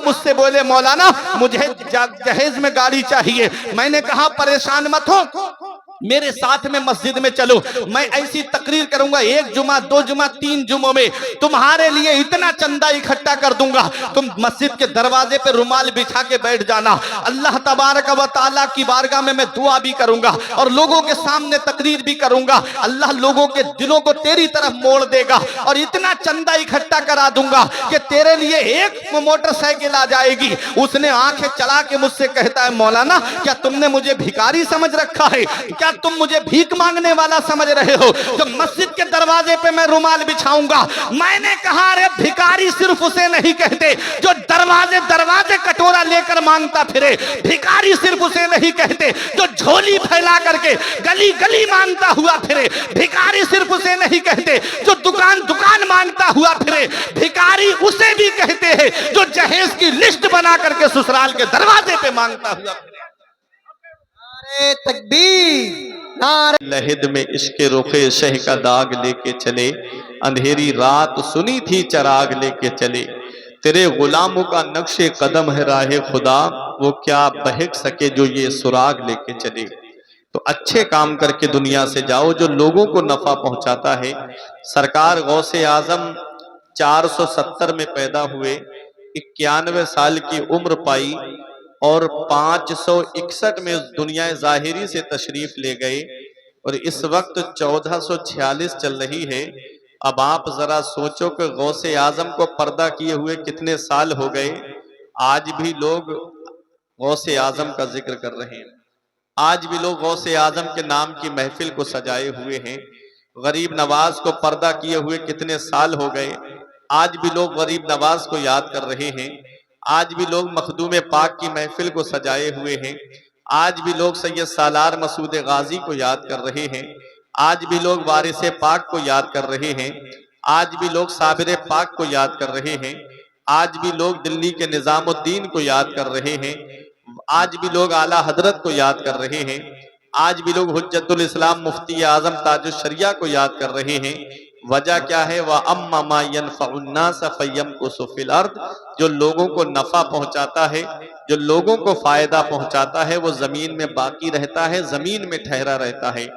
मुझसे बोले मौलाना मुझे जहेज में गाड़ी चाहिए। मैंने कहा परेशान मत हो, मेरे साथ में मस्जिद में चलो, मैं ऐसी तकरीर करूंगा 1 जुमा 2 जुमा 3 जुमों में तुम्हारे लिए इतना चंदा इकट्ठा कर दूंगा, तुम मस्जिद के दरवाजे पे रुमाल बिछा के बैठ जाना। अल्लाह तबारक व तआला की बारगाह में मैं दुआ भी करूंगा और लोगों के सामने तकरीर भी करूंगा। अल्लाह लोगों के दिलों को तेरी तरफ मोड़ देगा और इतना चंदा इकट्ठा करा दूंगा कि तेरे लिए एक मोटरसाइकिल आ जाएगी। उसने आंखें चला के मुझसे कहता है मौलाना क्या तुमने मुझे भिखारी समझ रखा है, क्या तुम मुझे भीख मांगने वाला समझ रहे हो जो मस्जिद के दरवाजे पे मैं रुमाल बिछाऊंगा। मैंने कहा अरे भिखारी सिर्फ उसे नहीं कहते जो दरवाजे दरवाजे कटोरा लेकर मांगता फिरे, भिखारी सिर्फ उसे नहीं कहते जो झोली फैला करके गली गली मांगता हुआ फिरे, भिखारी सिर्फ उसे नहीं कहते जो दुकान दुकान मांगता हुआ फिरे, भिखारी उसे भी कहते हैं जो जहेज की लिस्ट बना करके ससुराल के दरवाजे पे मांगता हुआ फिरे। तकबीर लहिद में इश्क रुखे शह का दाग लेके चले, अंधेरी रात सुनी थी चराग लेके चले, तेरे गुलामों का नक्शे कदम है राहे खुदा, वो क्या बहक सके जो ये सुराग लेके चले। तो अच्छे काम करके दुनिया से जाओ जो लोगों को नफा पहुंचाता है। सरकार गौसे आजम 470 में पैदा हुए, 91 साल की उम्र पाई और 561 में दुनिया जाहिरी से तशरीफ ले गए और इस वक्त 1446 चल रही है। अब आप जरा सोचो कि गौसे आजम को पर्दा किए हुए कितने साल हो गए। आज भी लोग गौसे आजम का जिक्र कर रहे हैं, आज भी लोग गौसे आजम के नाम की महफिल को सजाए हुए हैं। गरीब नवाज को पर्दा किए हुए कितने साल हो गए, आज भी लोग गरीब नवाज को याद कर रहे हैं। आज भी लोग मखदूम पाक की महफिल को सजाए हुए हैं, आज भी लोग सैयद सालार मसूद गाजी को याद कर रहे हैं, आज भी लोग वारिस पाक को याद कर रहे हैं, आज भी लोग साबिर पाक को याद कर रहे हैं, आज भी लोग दिल्ली के निजामुद्दीन को याद कर रहे हैं, आज भी लोग आला हजरत को याद कर रहे हैं, आज भी लोग हुज्जतुल इस्लाम मुफ्ती आजम ताजुश शरिया को याद कर रहे हैं। वजह क्या है? वह अम्मा यनफ़उन्नास फ़यमकुसु फ़िल अर्द, जो लोगों को नफा पहुंचाता है, जो लोगों को फायदा पहुंचाता है, वो जमीन में बाकी रहता है, जमीन में ठहरा रहता है।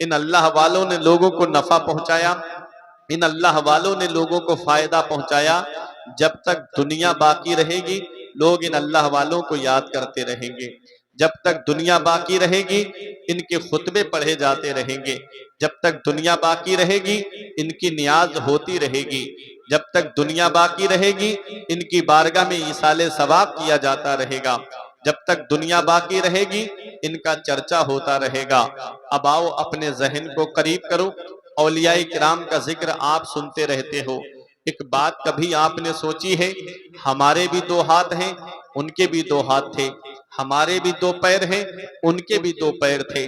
इन अल्लाह वालों ने लोगों को नफा पहुंचाया, इन अल्लाह वालों ने लोगों को फायदा पहुंचाया। जब तक दुनिया बाकी रहेगी लोग इन अल्लाह वालों को याद करते रहेंगे, जब तक दुनिया बाकी रहेगी इनके खुतबे पढ़े जाते रहेंगे, जब तक दुनिया बाकी रहेगी इनकी नियाज होती रहेगी, जब तक दुनिया बाकी रहेगी इनकी बारगाह में ईसाले सवाब किया जाता रहेगा, जब तक दुनिया बाकी रहेगी इनका चर्चा होता रहेगा। अब आओ अपने जहन को करीब करो, औलियाए किराम का जिक्र आप सुनते रहते हो। एक बात कभी आपने सोची है? हमारे भी 2 हाथ हैं, उनके भी 2 हाथ थे, हमारे भी 2 पैर हैं, उनके भी 2 पैर थे,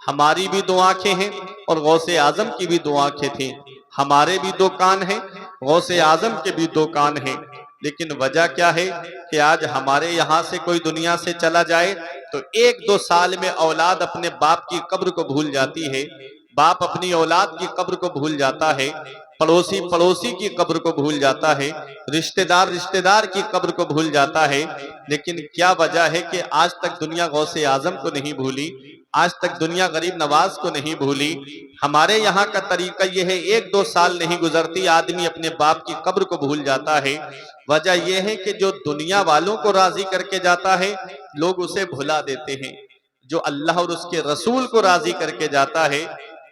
हमारी भी 2 आंखें हैं और गौसे आजम की भी 2 आंखें थी, हमारे भी 2 कान हैं, गौसे आजम के भी 2 कान हैं। लेकिन वजह क्या है कि आज हमारे यहाँ से कोई दुनिया से चला जाए तो 1-2 साल में औलाद अपने बाप की कब्र को भूल जाती है, बाप अपनी औलाद की कब्र को भूल जाता है, पड़ोसी पड़ोसी की कब्र को भूल जाता है, रिश्तेदार रिश्तेदार की कब्र को भूल जाता है। लेकिन क्या वजह है कि आज तक दुनिया गौसे आजम को नहीं भूली, आज तक दुनिया गरीब नवाज को नहीं भूली। हमारे यहाँ का तरीका यह है 1-2 साल नहीं गुजरती आदमी अपने बाप की कब्र को भूल जाता है। वजह यह है कि जो दुनिया वालों को राजी करके जाता है लोग उसे भुला देते हैं, जो अल्लाह और उसके रसूल को राजी करके जाता है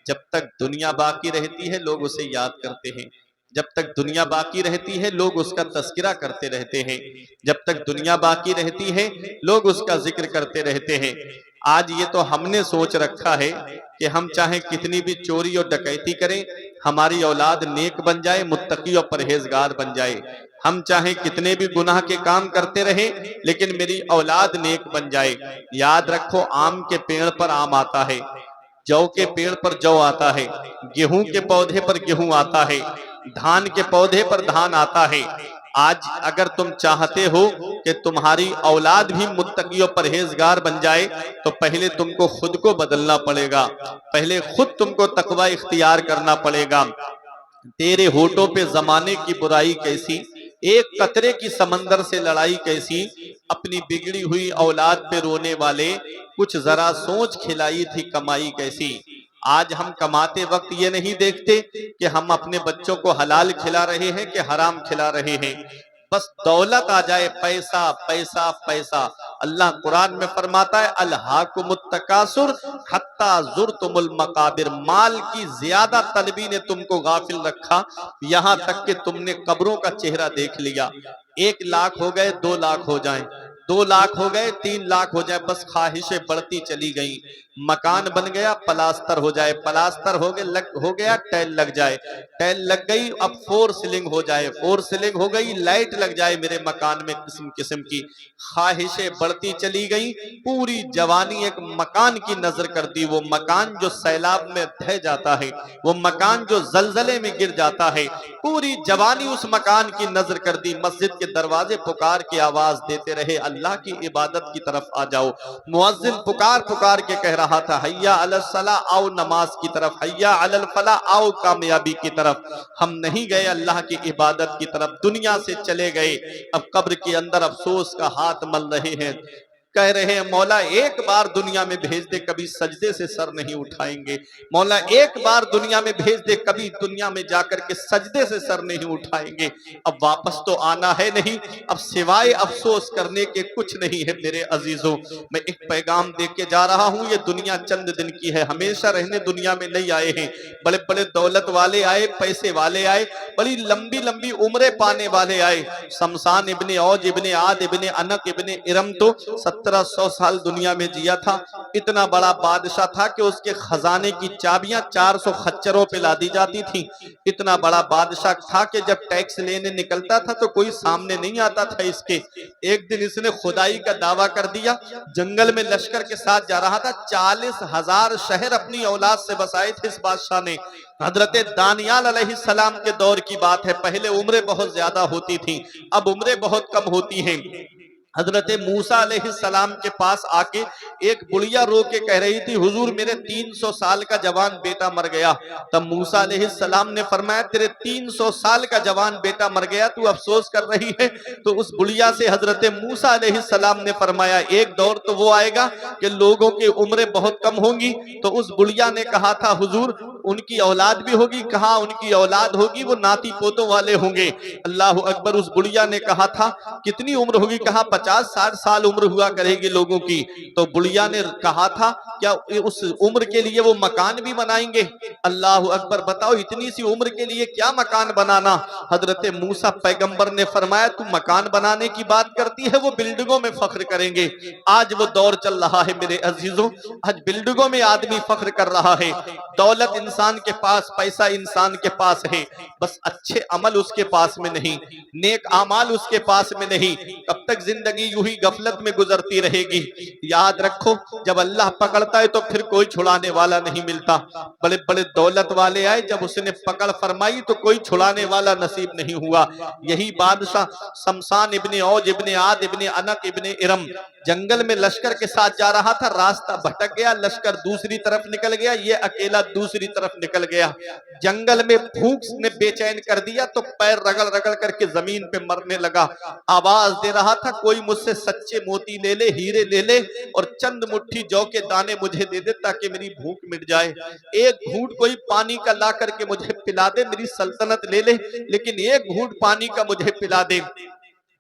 जब तक दुनिया बाकी रहती है लोग उसे याद करते हैं, जब तक दुनिया बाकी रहती है लोग उसका तस्करा करते रहते हैं, जब तक दुनिया बाकी रहती है लोग उसका जिक्र करते रहते हैं। आज ये तो हमने सोच रखा है कि हम चाहे कितनी भी चोरी और डकैती करें हमारी औलाद नेक बन जाए, मुत्तकी और परहेजगार बन जाए, हम चाहे कितने भी गुनाह के काम करते रहे लेकिन मेरी औलाद नेक बन जाए। याद रखो आम के पेड़ पर आम आता है, जौ के पेड़ पर जौ आता है, गेहूं के पौधे पर गेहूं आता है, धान के पौधे पर धान आता है। आज अगर तुम चाहते हो कि तुम्हारी औलाद भी मुत्तकी और परहेजगार बन जाए तो पहले तुमको खुद को बदलना पड़ेगा, पहले खुद तुमको तकवा इख्तियार करना पड़ेगा। तेरे होठों पे जमाने की बुराई कैसी, एक कतरे की समंदर से लड़ाई कैसी, अपनी बिगड़ी हुई औलाद पे रोने वाले, कुछ जरा सोच खिलाई थी कमाई कैसी। आज हम कमाते वक्त ये नहीं देखते कि हम अपने बच्चों को हलाल खिला रहे हैं कि हराम खिला रहे हैं। बस दौलत आ जाए, पैसा पैसा पैसा। अल्लाह कुरान में फरमाता है अलहाकुमुत तकासुर हत्ता जुरतुमुल मकाबिर। माल की ज्यादा तलबी ने तुमको गाफिल रखा, यहाँ तक कि तुमने कब्रों का चेहरा देख लिया। 1 लाख हो गए, 2 लाख हो जाएं, 2 लाख हो गए, 3 लाख हो जाए, बस ख्वाहिशें बढ़ती चली गई। मकान बन गया, प्लास्टर हो जाए, प्लास्टर हो गया, टाइल लग जाए, टाइल लग गई, अब 4 सीलिंग हो जाए, 4 सीलिंग हो गई, लाइट लग जाए मेरे मकान में किस्म किस्म की। ख्वाहिशें बढ़ती चली गई। पूरी जवानी एक मकान की नजर कर दी। वो मकान जो सैलाब में ढह जाता है, वो मकान जो जलजले में गिर जाता है, पूरी जवानी उस मकान की नजर कर दी। मस्जिद के दरवाजे पुकार के आवाज देते रहे अल्लाह की इबादत की तरफ आ जाओ। मुअज्जिन पुकार पुकार के कह रहा था हैया अलल सला, आओ नमाज की तरफ, हैया अलल फला, आओ कामयाबी की तरफ। हम नहीं गए अल्लाह की इबादत की तरफ, दुनिया से चले गए। अब कब्र के अंदर अफसोस का हाथ मल रहे हैं, कह रहे हैं मौला एक बार दुनिया में भेज दे, कभी सजदे से सर नहीं उठाएंगे। मौला एक बार दुनिया में भेज दे, कभी दुनिया में जाकर के सजदे से सर नहीं उठाएंगे। अब वापस तो आना है नहीं, अब सिवाय अफसोस करने के कुछ नहीं है। मेरे अजीजों, मैं एक पैगाम दे के जा रहा हूँ, ये दुनिया चंद दिन की है, हमेशा रहने दुनिया में नहीं आए हैं। बड़े बड़े दौलत वाले आए, पैसे वाले आए, बड़ी लंबी लंबी उम्रें पाने वाले आए। शमशान इब्ने औज इब्ने आद इब्ने अनक इब्ने इरम तो 1700 साल दुनिया में जिया था। इतना बड़ा बादशाह था कि उसके खजाने की चाबियां 400 खच्चरों पे ला दी जाती थी। इतना बड़ा बादशाह था कि जब टैक्स लेने निकलता था तो कोई सामने नहीं आता था इसके। एक दिन इसने खुदाई का दावा कर दिया, जंगल में लश्कर के साथ जा रहा था। 40,000 शहर अपनी औलाद से बसाए थे इस बादशाह ने। हजरत दानियाल अलैहिस्सलाम के दौर की बात है, पहले उम्रें बहुत ज्यादा होती थी, अब उम्रें बहुत कम होती हैं। हजरत मूसा अलैहिस्सलाम के पास आके एक बुढ़िया रो के कह रही थी हुजूर मेरे 300 साल का जवान बेटा मर गया। तब मूसा अलैहिस्सलाम ने फरमाया तेरे 300 साल का जवान बेटा मर गया, तू अफसोस कर रही है? तो उस बुढ़िया से हजरत मूसा अलैहिस्सलाम ने फरमाया एक दौर तो वो आएगा कि लोगों की उम्रें बहुत कम होंगी। तो उस बुढ़िया ने कहा था हुजूर उनकी औलाद भी होगी। कहा उनकी औलाद होगी, वो नाती पोतों वाले होंगे। अल्लाह अकबर। उस बुढ़िया ने कहा था कितनी उम्र होगी? कहा 50-60 साल उम्र हुआ करेगी लोगों की। तो बुढ़िया ने कहा था क्या उस उम्र के लिए वो मकान भी बनाएंगे? अल्लाह अकबर। बताओ इतनी सी उम्र के लिए क्या मकान बनाना? हजरत मूसा पैगंबर ने फरमाया तू मकान बनाने की बात करती है, वो बिल्डिंगों में फख्र करेंगे। आज वो दौर चल रहा है मेरे अजीजों, आज बिल्डिंगों में आदमी फख्र कर रहा है। दौलत इंसान के पास, पैसा इंसान के पास है, बस अच्छे अमल उसके पास में नहीं, नेक आमाल उसके पास में नहीं। कब तक जिंदगी यूं ही गफलत में गुजरती रहेगी? याद रखो जब अल्लाह पकड़ता है तो फिर कोई छुड़ाने वाला नहीं मिलता। बड़े बड़े दौलत वाले आए, जब उसने पकड़ फरमाई तो कोई छुड़ाने वाला नसीब नहीं हुआ। यही बादशाह शमशान इब्ने औज इब्ने आद इब्ने अनक इब्ने इरम जंगल में लश्कर के साथ जा रहा था, रास्ता भटक गया, लश्कर दूसरी तरफ निकल गया, ये अकेला दूसरी तरफ निकल गया। जंगल में भूख ने बेचैन कर दिया तो पैर रगड़ रगड़ करके जमीन पे मरने लगा। आवाज दे रहा था कोई मुझसे सच्चे मोती ले ले, हीरे ले ले और चंद मुट्ठी जौ के दाने मुझे दे दे ताकि मेरी भूख मिट जाए। एक घूंट कोई पानी का ला करके मुझे पिला दे, मेरी सल्तनत ले ले लेकिन एक घूंट पानी का मुझे पिला दे।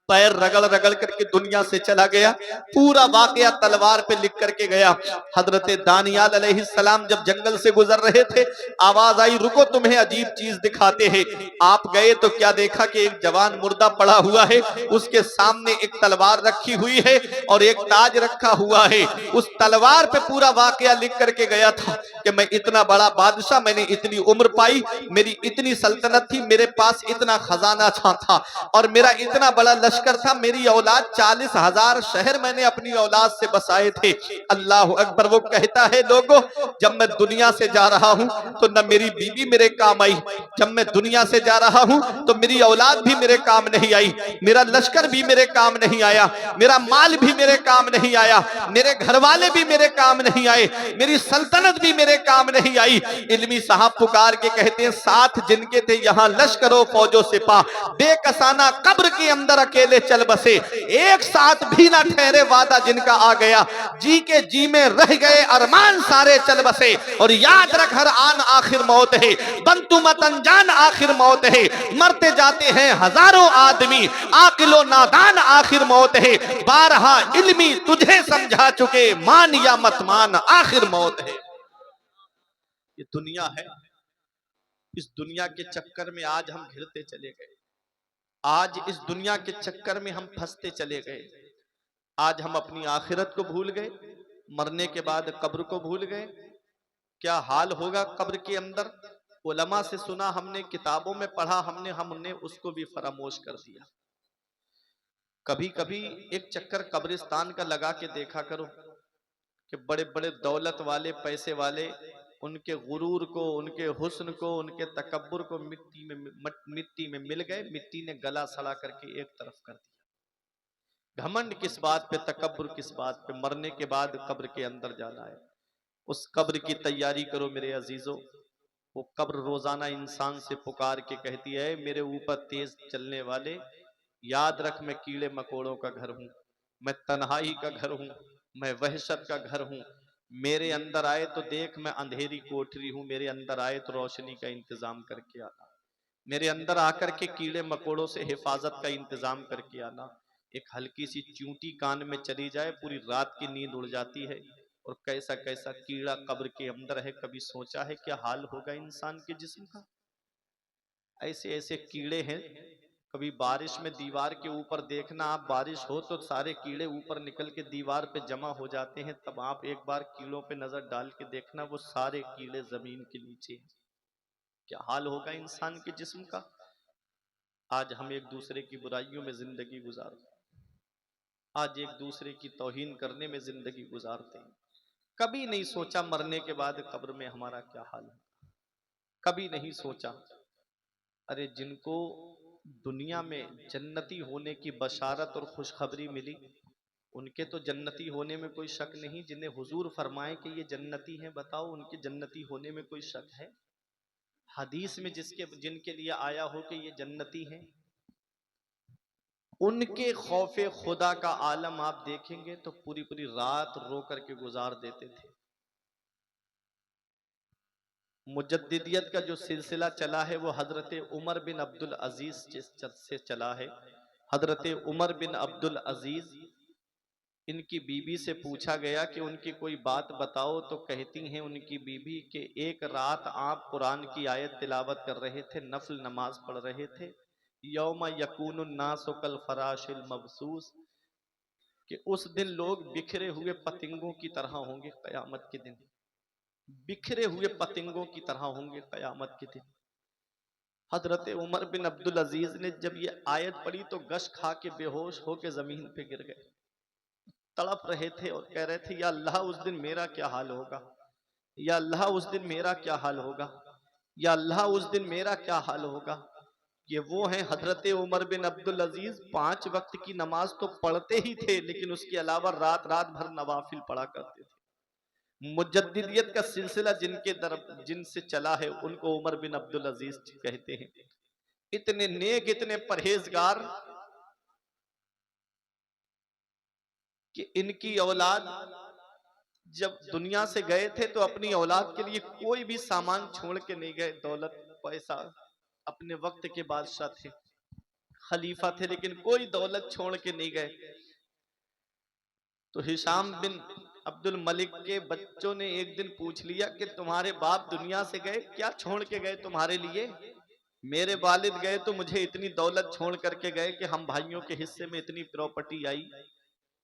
पैर रगड़ रगड़ करके दुनिया से चला गया। पूरा वाकया तलवार पे लिख करके गया। हजरत दानियाल अलैहिस्सलाम जब जंगल से गुजर रहे थे, आवाज आई रुको तुम्हें अजीब चीज दिखाते हैं। आप गए तो क्या देखा कि एक जवान मुर्दा पड़ा हुआ है, उसके सामने एक तलवार रखी हुई है और एक ताज रखा हुआ है। उस तलवार पे पूरा वाकया लिख करके गया था कि मैं इतना बड़ा बादशाह, मैंने इतनी उम्र पाई, मेरी इतनी सल्तनत थी, मेरे पास इतना खजाना था और मेरा इतना बड़ा लश्कर था, मेरी औलाद 40,000 शहर मैंने अपनी औलाद से बसाए थे। अल्लाह अकबर। वो कहता है लोगों, जब मैं दुनिया से जा रहा हूं तो न मेरी बीवी मेरे काम आई, जब मैं दुनिया से जा रहा हूं तो मेरी औलाद भी मेरे काम नहीं आई, मेरा लश्कर भी मेरे काम नहीं आया, मेरा माल भी मेरे काम नहीं आया, मेरे घर वाले भी मेरे काम नहीं आए, मेरी सल्तनत भी मेरे काम नहीं आई। इल्मी साहब पुकार के कहते हैं, साथ जिनके थे यहाँ लश्करों फौजों सिपा, बेकसाना कब्र के अंदर अकेले चल बसे, एक साथ भी ना ठहरे वादा जिनका आ गया, जी के जी में रह गए अरमान सारे चल बसे। और याद रख हर आन आखिर मौत है, बंतु मत अनजान आखिर मौत है, मरते जाते हैं हजारों आदमी, आकिलो नादान आखिर मौत है, बारहा इल्मी तुझे समझा चुके, मान या मत मान आखिर मौत है। ये दुनिया है, इस दुनिया के चक्कर में आज हम घिरते चले गए, आज इस दुनिया के चक्कर में हम फंसते चले गए, आज हम अपनी आखिरत को भूल गए, मरने के बाद कब्र को भूल गए। क्या हाल होगा कब्र के अंदर, उलमा से सुना हमने, किताबों में पढ़ा हमने उसको भी फरामोश कर दिया। कभी कभी एक चक्कर कब्रिस्तान का लगा के देखा करो कि बड़े बड़े दौलत वाले, पैसे वाले, उनके गुरूर को, उनके हुस्न को, उनके तकब्बुर को मिट्टी में मिल गए, मिट्टी ने गला सड़ा करके एक तरफ कर दिया। घमंड किस बात पे, तकब्बुर किस बात पे, मरने के बाद कब्र के अंदर जाना है। उस कब्र की तैयारी करो मेरे अजीजों। वो कब्र रोजाना इंसान से पुकार के कहती है, मेरे ऊपर तेज चलने वाले, याद रख मैं कीड़े मकोड़ों का घर हूं, मैं तन्हाई का घर हूं, मैं वहशत का घर हूं। मेरे अंदर आए तो देख मैं अंधेरी कोठरी हूं, मेरे अंदर आए तो रोशनी का इंतजाम करके आना, मेरे अंदर आकर के कीड़े मकोड़ों से हिफाजत का इंतजाम करके आना। एक हल्की सी चूंटी कान में चली जाए, पूरी रात की नींद उड़ जाती है। और कैसा कैसा कीड़ा कब्र के अंदर है, कभी सोचा है क्या हाल होगा इंसान के जिस्म का। ऐसे ऐसे कीड़े हैं, कभी बारिश में दीवार के ऊपर देखना, आप बारिश हो तो सारे कीड़े ऊपर निकल के दीवार पे जमा हो जाते हैं, तब आप एक बार कीड़ों पे नजर डाल के देखना, वो सारे कीड़े जमीन के नीचे हैं। क्या हाल होगा इंसान के जिस्म का। आज हम एक दूसरे की बुराइयों में जिंदगी गुजारते हैं, आज एक दूसरे की तौहीन करने में जिंदगी गुजारते हैं। कभी नहीं सोचा मरने के बाद कब्र में हमारा क्या हाल है, कभी नहीं सोचा। अरे जिनको दुनिया में जन्नती होने की बशारत और खुशखबरी मिली, उनके तो जन्नती होने में कोई शक नहीं। जिन्हें हुजूर फरमाए कि ये जन्नती हैं, बताओ उनके जन्नती होने में कोई शक है। हदीस में जिनके लिए आया हो कि ये जन्नती हैं, उनके खौफे खुदा का आलम आप देखेंगे तो पूरी पूरी रात रो करके गुजार देते थे। मुजद्दिदियत का जो सिलसिला चला है वो हजरत उमर बिन अब्दुल अजीज से चला है। हजरत उमर बिन अब्दुल अजीज, इनकी बीबी से पूछा गया कि उनकी कोई बात बताओ, तो कहती हैं उनकी बीबी कि एक रात आप कुरान की आयत तिलावत कर रहे थे, नफल नमाज पढ़ रहे थे, यौम यकूनुन नासु कल फराशिल मबसूस, कि उस दिन लोग बिखरे हुए पतंगों की तरह होंगे कयामत के दिन, बिखरे हुए पतंगों की तरह होंगे कयामत के दिन। हजरत उमर बिन अब्दुल अजीज ने जब ये आयत पढ़ी तो गश खा के बेहोश होके जमीन पे गिर गए, तड़प रहे थे और कह रहे थे, या अल्लाह उस दिन मेरा क्या हाल होगा, या अल्लाह उस दिन मेरा क्या हाल होगा, या अल्लाह उस दिन मेरा क्या हाल होगा। ये वो हैं हजरत उमर बिन अब्दुल अजीज, 5 वक्त की नमाज तो पढ़ते ही थे, लेकिन उसके अलावा रात रात भर नवाफिल पढ़ा करते थे। मुजद्दिदियत का सिलसिला जिनसे चला है उनको उमर बिन अब्दुल अजीज कहते हैं। इतने नेक, इतने परहेजगार कि इनकी औलाद जब दुनिया से गए थे तो अपनी औलाद के लिए कोई भी सामान छोड़ के नहीं गए। दौलत पैसा, अपने वक्त के बादशाह थे, खलीफा थे, लेकिन कोई दौलत छोड़ के नहीं गए। तो हिशाम बिन अब्दुल मलिक के बच्चों ने एक दिन पूछ लिया कि तुम्हारे बाप दुनिया से गए, क्या छोड़ के गए तुम्हारे लिए। मेरे वालिद गए तो मुझे इतनी दौलत छोड़ करके गए कि हम भाइयों के हिस्से में इतनी प्रॉपर्टी आई।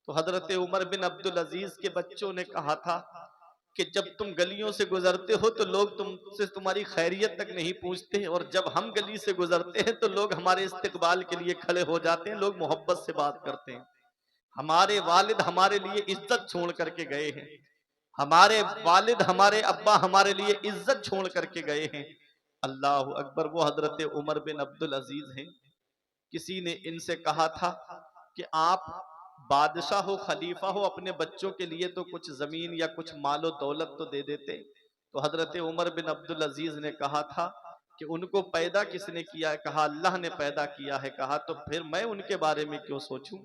तो हजरत उमर बिन अब्दुल अजीज के बच्चों ने कहा था कि जब तुम गलियों से गुजरते हो तो लोग तुमसे तुम्हारी खैरियत तक नहीं पूछते, और जब हम गली से गुजरते हैं तो लोग हमारे इस्तकबाल के लिए खड़े हो जाते हैं, लोग मोहब्बत से बात करते हैं। हमारे वालिद हमारे लिए इज्जत छोड़ करके गए हैं, हमारे वालिद हमारे अब्बा हमारे लिए इज्जत छोड़ करके गए हैं। अल्लाह अकबर। वो हजरत उमर बिन अब्दुल अजीज हैं। किसी ने इनसे कहा था कि आप बादशाह हो, खलीफा हो, अपने बच्चों के लिए तो कुछ जमीन या कुछ मालो दौलत तो दे देते। तो हजरत उमर बिन अब्दुल अजीज ने कहा था कि उनको पैदा किसने किया है? कहा अल्लाह ने पैदा किया है। कहा तो फिर मैं उनके बारे में क्यों सोचूं?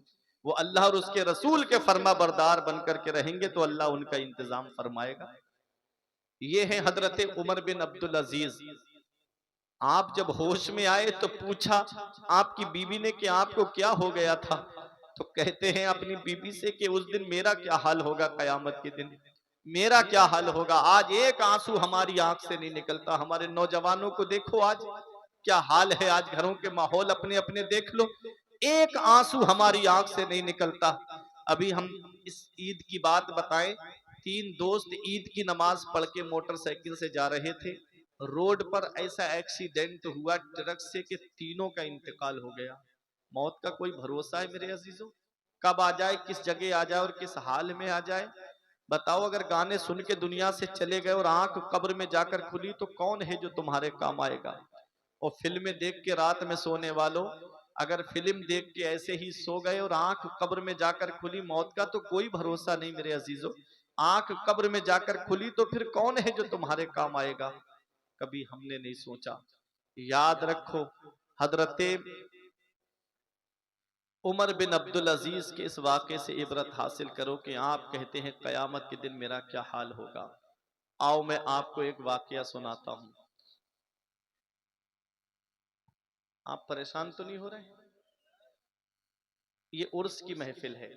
वो अल्लाह और उसके रसूल के फर्मा बरदार बन करके रहेंगे तो अल्लाह उनका इंतजाम फरमाएगा। ये है हजरत उमर बिन अब्दुल अजीज। आप जब होश में आए तो पूछा आपकी बीवी ने कि आपको क्या हो गया था? तो कहते हैं अपनी बीवी से कि उस दिन मेरा क्या हाल होगा, कयामत के दिन मेरा क्या हाल होगा। आज एक आंसू हमारी आंख से नहीं निकलता। हमारे नौजवानों को देखो आज क्या हाल है, आज घरों के माहौल अपने अपने देख लो, एक आंसू हमारी आंख से नहीं निकलता। अभी हम इस ईद की बात बताएं, तीन दोस्त ईद की नमाज पढ़ के मोटरसाइकिल से जा रहे थे। रोड पर ऐसा एक्सीडेंट हुआ ट्रक से कि तीनों का इंतकाल हो गया। मौत का कोई भरोसा है मेरे अजीजों? कब आ जाए, किस जगह आ जाए और किस हाल में आ जाए। बताओ, अगर गाने सुन के दुनिया से चले गए और आंख कब्र में जाकर खुली तो कौन है जो तुम्हारे काम आएगा? और फिल्में देख के रात में सोने वालों, अगर फिल्म देख के ऐसे ही सो गए और आंख कब्र में जाकर खुली, मौत का तो कोई भरोसा नहीं मेरे अजीजों। आंख कब्र में जाकर खुली तो फिर कौन है जो तुम्हारे काम आएगा? कभी हमने नहीं सोचा। याद रखो, हजरते उमर बिन अब्दुल अजीज के इस वाक़े से इबरत हासिल करो कि आप कहते हैं कयामत के दिन मेरा क्या हाल होगा। आओ मैं आपको एक वाक़या सुनाता हूं। आप परेशान तो नहीं हो रहे? ये उर्स की महफिल है,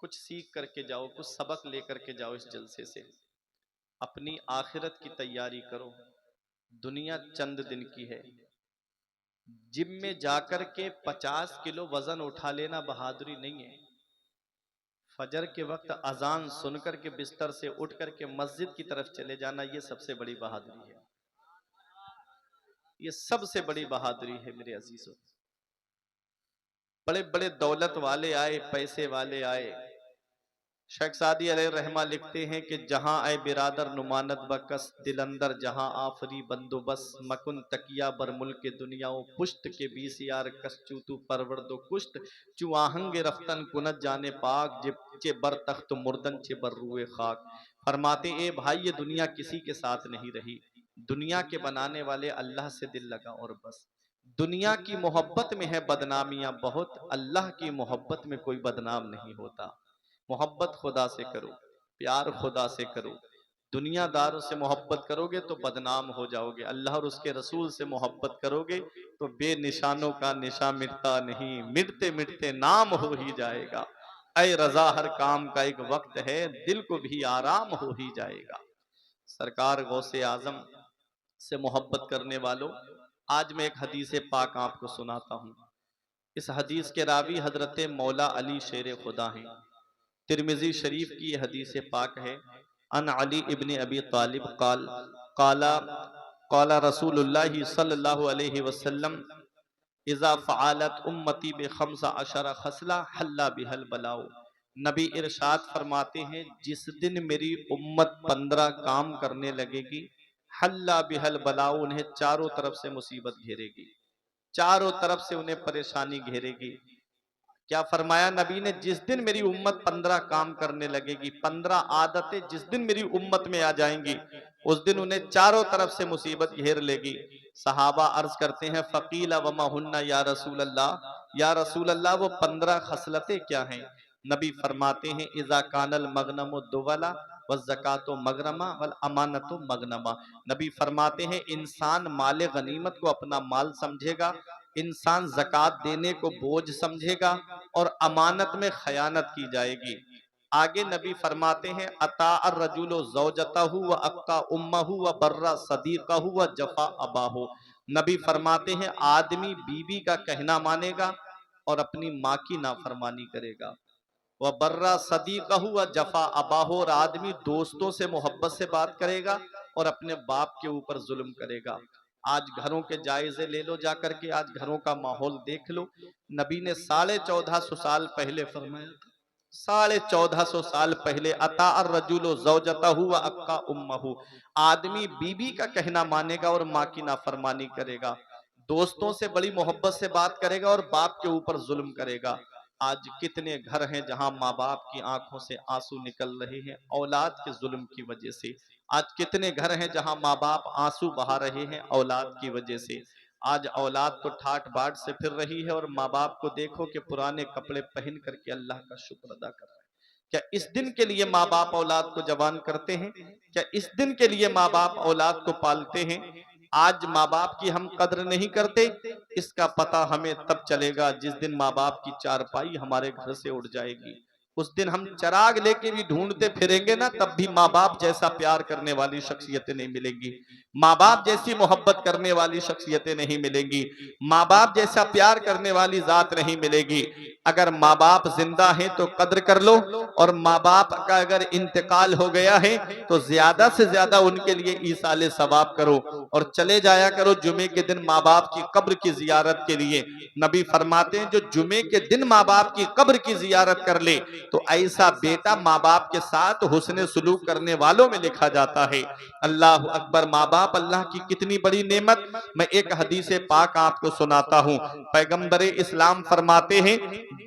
कुछ सीख करके जाओ, कुछ सबक लेकर के जाओ इस जलसे से। अपनी आखिरत की तैयारी करो। दुनिया चंद दिन की है। जिम में जाकर के 50 किलो वजन उठा लेना बहादुरी नहीं है। फजर के वक्त अजान सुनकर के बिस्तर से उठ करके मस्जिद की तरफ चले जाना, ये सबसे बड़ी बहादुरी है। ये सबसे बड़ी बहादुरी है मेरे अजीजों। बड़े बड़े दौलत वाले आए, पैसे वाले आए। शेख सादी अलैहि रहमा लिखते हैं कि जहां आए बिरादर नुमानत बकस, दिल अंदर जहां आफरी बंदोबस, मकुन तकिया बर मुल्क दुनियाओं, पुश्त के बीस यार कसचू तू परवर दो कुश्त, चुआहंगे रफ्तन कुनत जाने पाक, चे बर तख्त मुर्दन चे बर रुए खाक। फरमाते ए भाई, ये दुनिया किसी के साथ नहीं रही। दुनिया के बनाने वाले अल्लाह से दिल लगा और बस। दुनिया की मोहब्बत में है बदनामियां बहुत, अल्लाह की मोहब्बत में कोई बदनाम नहीं होता। मोहब्बत खुदा से करो, प्यार खुदा से करो। दुनियादारों से मोहब्बत करोगे तो बदनाम हो जाओगे। अल्लाह और उसके रसूल से मोहब्बत करोगे तो बेनिशानों का निशा मिटता नहीं, मिटते मिटते नाम हो ही जाएगा। ऐ रजा, हर काम का एक वक्त है, दिल को भी आराम हो ही जाएगा। सरकार गौसे आजम से मोहब्बत करने वालों, आज मैं एक हदीस पाक आपको सुनाता हूँ। इस हदीस के रावी हजरत मौला अली शेर खुदा हैं। तिरमिजी शरीफ की यह हदीस पाक है। अन अली इब्न अबी तालिब काल काला काला रसूलुल्लाह सल्लल्लाहु अलैहि वसल्लम इज़ा फ़अलत उम्मती बिखम्सा अशरा खसला हल्ला बिहल बलाओ। नबी इरशाद फरमाते हैं, जिस दिन मेरी उम्मत 15 काम करने लगेगी, हल्ला बिहल बलाओ, उन्हें चारों तरफ से मुसीबत घेरेगी, चारों तरफ से उन्हें परेशानी घेरेगी। क्या फरमाया नबी ने? जिस दिन मेरी उम्मत 15 काम करने लगेगी, 15 आदतें जिस दिन मेरी उम्मत में आ जाएंगी, उस दिन उन्हें चारों तरफ से मुसीबत घेर लेगी। सहाबा अर्ज करते हैं, फकीला वमा हुन्ना या रसूल अल्लाह, या रसूल अल्लाह वो 15 खसलतें क्या हैं? नबी फरमाते हैं, इज़ा कानल मगनमो दुवला व ज़कातो मगरमा वल अमानतो मगनमा। नबी फरमाते हैं, इंसान माल गनीमत को अपना माल समझेगा, इंसान ज़कात देने को बोझ समझेगा और अमानत में खयानत की जाएगी। आगे नबी फरमाते हैं, अता अर्रजुलु ज़ौजतहु व अक्का उम्महु व बर्रा सदीक़हु व जफ़ा अबाहु। नबी फरमाते हैं, आदमी बीवी का कहना मानेगा और अपनी माँ की नाफरमानी करेगा। वह बर्रा सदीकहू व जफा अबाहो, और आदमी दोस्तों से मोहब्बत से बात करेगा और अपने बाप के ऊपर जुल्म करेगा। आज घरों के जायजे ले लो जाकर के, आज घरों का माहौल देख लो। नबी ने 1450 साल पहले फरमाया, 1450 साल पहले, अता अर्रजुलु ज़ौजतहु व अक्का उम्महु, आदमी बीबी का कहना मानेगा और माँ की नाफरमानी करेगा, दोस्तों से बड़ी मोहब्बत से बात करेगा और बाप के ऊपर जुल्म करेगा। आज कितने घर हैं जहां माँ बाप की आंखों से आंसू निकल रहे हैं औलाद के जुल्म की वजह से। आज कितने घर हैं जहां माँ बाप आंसू बहा रहे हैं औलाद की वजह से। आज औलाद तो ठाट बाट से फिर रही है और माँ बाप को देखो कि पुराने कपड़े पहन करके अल्लाह का शुक्र अदा कर रहे हैं। क्या इस दिन के लिए माँ बाप औलाद को जवान करते हैं? क्या इस दिन के लिए माँ बाप औलाद को पालते हैं? आज माँ बाप की हम कद्र नहीं करते, इसका पता हमें तब चलेगा जिस दिन माँ बाप की चारपाई हमारे घर से उड़ जाएगी। उस दिन हम चराग लेके भी ढूंढते फिरेंगे ना, तब भी माँ बाप जैसा प्यार करने वाली शख्सियतें नहीं मिलेंगी, माँ बाप जैसी मोहब्बत करने वाली शख्सियतें नहीं मिलेंगी, माँ बाप जैसा प्यार करने वाली जात नहीं मिलेगी। अगर माँ बाप जिंदा हैं तो कद्र कर लो, और माँ बाप का अगर इंतकाल हो गया है तो ज्यादा से ज्यादा उनके लिए ईसाले सवाब करो और चले जाया करो जुमे के दिन माँ बाप की कब्र की जियारत के लिए। नबी फरमाते हैं जो जुमे के दिन माँ बाप की कब्र की जियारत कर ले तो ऐसा बेटा माँ बाप के साथ हुस्न सुलूक करने वालों में लिखा जाता है। अल्लाह अकबर, माँ बाप अल्लाह की कितनी बड़ी नेमत। मैं एक हदीस पाक आपको सुनाता हूँ। पैगंबर इस्लाम फरमाते हैं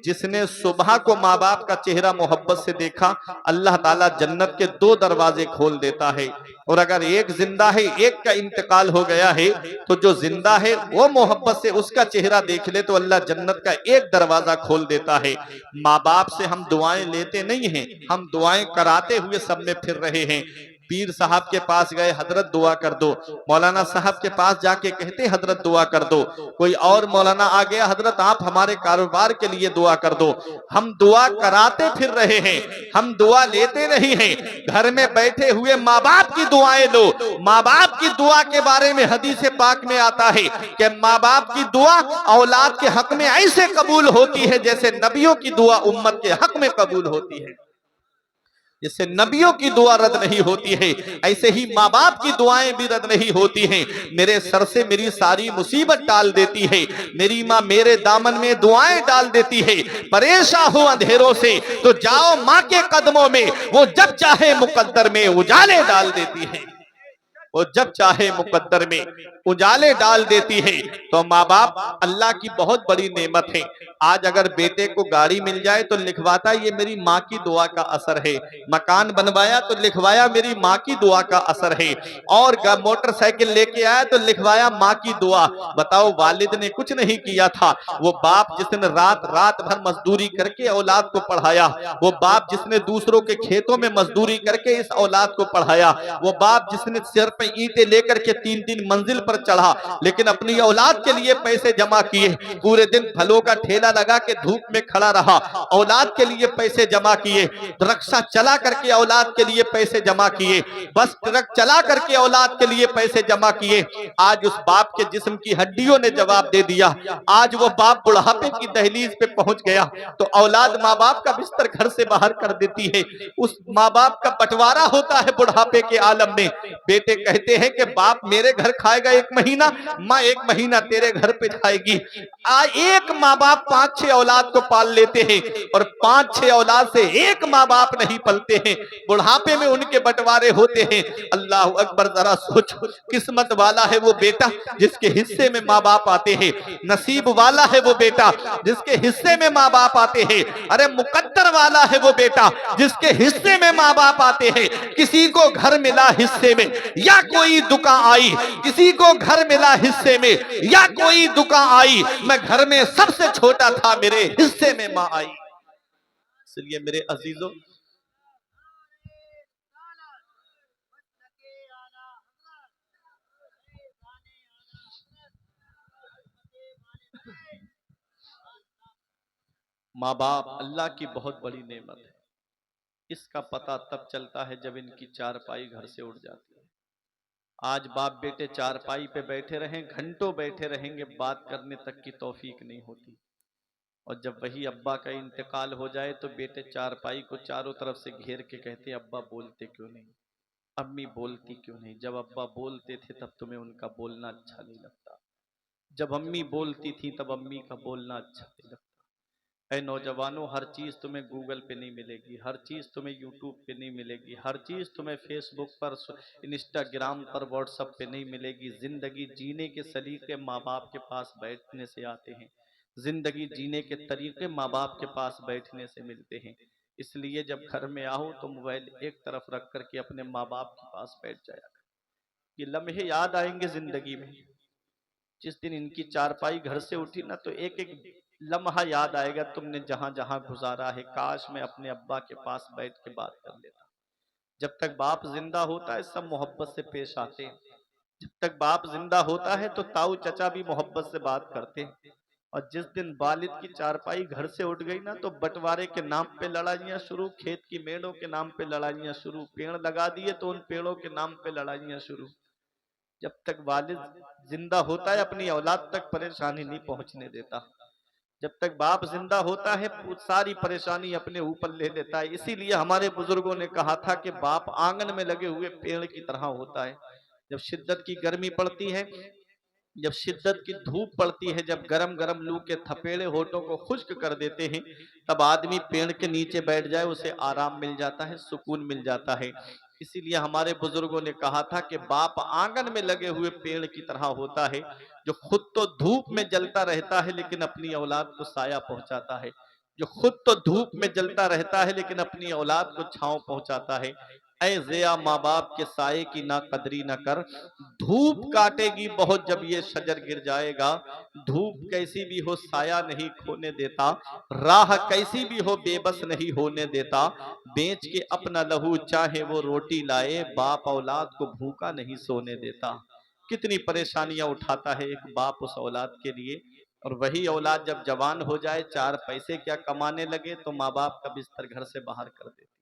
जिसने सुबह को माँ बाप का चेहरा मोहब्बत से देखा, अल्लाह ताला जन्नत के 2 दरवाजे खोल देता है, और अगर एक जिंदा है एक का इंतकाल हो गया है तो जो जिंदा है वो मोहब्बत से उसका चेहरा देख ले तो अल्लाह जन्नत का एक दरवाजा खोल देता है। माँ बाप से हम दुआएं लेते नहीं हैं, हम दुआएं कराते हुए सब में फिर रहे हैं। पीर साहब के पास गए, हजरत दुआ कर दो, मौलाना साहब के पास जाके कहते हजरत दुआ कर दो, कोई और मौलाना आ गया, हजरत आप हमारे कारोबार के लिए दुआ कर दो। हम दुआ कराते फिर रहे हैं, हम दुआ लेते नहीं हैं। घर में बैठे हुए माँ बाप की दुआएं लो। माँ बाप की दुआ के बारे में हदीस पाक में आता है कि माँ बाप की दुआ औलाद के हक में ऐसे कबूल होती है जैसे नबियों की दुआ उम्मत के हक में कबूल होती है। जैसे नबियों की दुआ रद्द नहीं होती है, ऐसे ही माँ बाप की दुआएं भी रद्द नहीं होती हैं। मेरे सर से मेरी सारी मुसीबत टाल देती है, मेरी माँ मेरे दामन में दुआएं डाल देती है। परेशान हो अंधेरों से तो जाओ माँ के कदमों में, वो जब चाहे मुकद्दर में उजाले डाल देती है, वो जब चाहे मुकद्दर में उजाले डाल देती है। तो माँ बाप अल्लाह की बहुत बड़ी नेमत है। आज अगर बेटे को गाड़ी मिल जाए तो लिखवाता ये मेरी माँ की दुआ का असर है, मकान बनवाया तो लिखवाया मेरी माँ की दुआ का असर है, और मोटरसाइकिल लेके आया तो लिखवाया माँ की दुआ। बताओ वालिद ने कुछ नहीं किया था, वो बाप जिसने रात रात भर मजदूरी करके औलाद को पढ़ाया, वो बाप जिसने दूसरों के खेतों में मजदूरी करके इस औलाद को पढ़ाया, वो बाप जिसने सिर पे ईंटें लेकर के 3-3 मंजिल पर चढ़ा लेकिन अपनी औलाद के लिए पैसे जमा किए, पूरे दिन फलों का ठेला लगा के धूप में खड़ा रहा, औलाद के लिए पैसे जमा किए, रिक्शा चला करके औलाद के लिए पैसे जमा किए, बस ट्रक चला करके औलाद के लिए पैसे जमा किए। आज उस बाप के जिस्म की हड्डियों ने जवाब दे दिया। आज वो बाप बुढ़ापे की दहलीज पे पहुंच गया तो औलाद माँ बाप का बिस्तर घर से बाहर कर देती है। उस माँ बाप का बंटवारा होता है बुढ़ापे के आलम में। बेटे कहते हैं कि बाप मेरे घर खाएगा 1 महीना, माँ 1 महीना तेरे घर पे खाएगी। एक माँ बाप 5-6 औलाद को पाल लेते हैं और 5-6 औलाद से एक माँ बाप नहीं पलते हैं, बुढ़ापे में उनके बंटवारे होते हैं। अल्लाह अकबर, जरा सोचो, किस्मत वाला है वो बेटा जिसके हिस्से में माँ बाप आते हैं, नसीब वाला है वो बेटा जिसके हिस्से में माँ बाप आते हैं, अरे मुकद्दर वाला है वो बेटा जिसके हिस्से में माँ बाप आते हैं। किसी को घर मिला हिस्से में या कोई दुका आई, किसी को घर मिला हिस्से में या कोई दुका आई, मैं घर में सबसे छोटा था, मेरे हिस्से में माँ आई। इसलिए मेरे अजीजों, माँ बाप अल्लाह की बहुत बड़ी नेमत है। इसका पता तब चलता है जब इनकी चारपाई घर से उड़ जाती है। आज बाप बेटे चारपाई पे बैठे रहें, घंटों बैठे रहेंगे, बात करने तक की तौफीक नहीं होती। और जब वही अब्बा का इंतकाल हो जाए तो बेटे चारपाई को चारों तरफ से घेर के कहते अब्बा बोलते क्यों नहीं, अम्मी बोलती क्यों नहीं। जब अब्बा बोलते थे तब तुम्हें उनका बोलना अच्छा नहीं लगता, जब अम्मी बोलती थी तब अम्मी का बोलना अच्छा नहीं लगता। ऐ नौजवानों, हर चीज़ तुम्हें गूगल पे नहीं मिलेगी, हर चीज़ तुम्हें यूट्यूब पे नहीं मिलेगी, हर चीज़ तुम्हें फेसबुक पर, इंस्टाग्राम पर, व्हाट्सएप पे नहीं मिलेगी। ज़िंदगी जीने के सलीके माँ बाप के पास बैठने से आते हैं, ज़िंदगी जीने के तरीके माँ बाप के पास बैठने से मिलते हैं। इसलिए जब घर में आओ तो मोबाइल एक तरफ रख करके अपने माँ बाप के पास बैठ जाया कर। ये लम्हे याद आएंगे ज़िंदगी में। जिस दिन इनकी चारपाई घर से उठी ना तो एक एक लम्हा याद आएगा, तुमने जहां जहां गुजारा है, काश मैं अपने अब्बा के पास बैठ के बात कर लेता। जब तक बाप जिंदा होता है सब मोहब्बत से पेश आते हैं, जब तक बाप जिंदा होता है तो ताऊ चचा भी मोहब्बत से बात करते हैं। और जिस दिन वालिद की चारपाई घर से उठ गई ना तो बंटवारे के नाम पे लड़ाइयां शुरू, खेत की मेड़ों के नाम पे लड़ाइयां शुरू, पेड़ लगा दिए तो उन पेड़ों के नाम पे लड़ाइयां शुरू। जब तक वालिद जिंदा होता है अपनी औलाद तक परेशानी नहीं पहुंचने देता, जब तक बाप जिंदा होता है सारी परेशानी अपने ऊपर ले लेता है। इसीलिए हमारे बुजुर्गों ने कहा था कि बाप आंगन में लगे हुए पेड़ की तरह होता है। जब शिद्दत की गर्मी पड़ती है, जब शिद्दत की धूप पड़ती है, जब गरम गरम लू के थपेड़े होठों को खुश्क कर देते हैं, तब आदमी पेड़ के नीचे बैठ जाए उसे आराम मिल जाता है, सुकून मिल जाता है। इसीलिए हमारे बुजुर्गों ने कहा था कि बाप आंगन में लगे हुए पेड़ की तरह होता है, जो खुद तो धूप में जलता रहता है लेकिन अपनी औलाद को साया पहुंचाता है, जो खुद तो धूप में जलता रहता है लेकिन अपनी औलाद को छांव पहुंचाता है। ऐ ज़िया माँ बाप के साये की ना कदरी न कर, धूप काटेगी बहुत जब ये शजर गिर जाएगा। धूप कैसी भी हो साया नहीं खोने देता, राह कैसी भी हो बेबस नहीं होने देता। बेच के अपना लहू चाहे वो रोटी लाए, बाप औलाद को भूखा नहीं सोने देता। कितनी परेशानियां उठाता है एक बाप उस औलाद के लिए। और वही औलाद जब जवान हो जाए, चार पैसे क्या कमाने लगे, तो माँ बाप का बिस्तर घर से बाहर कर देते।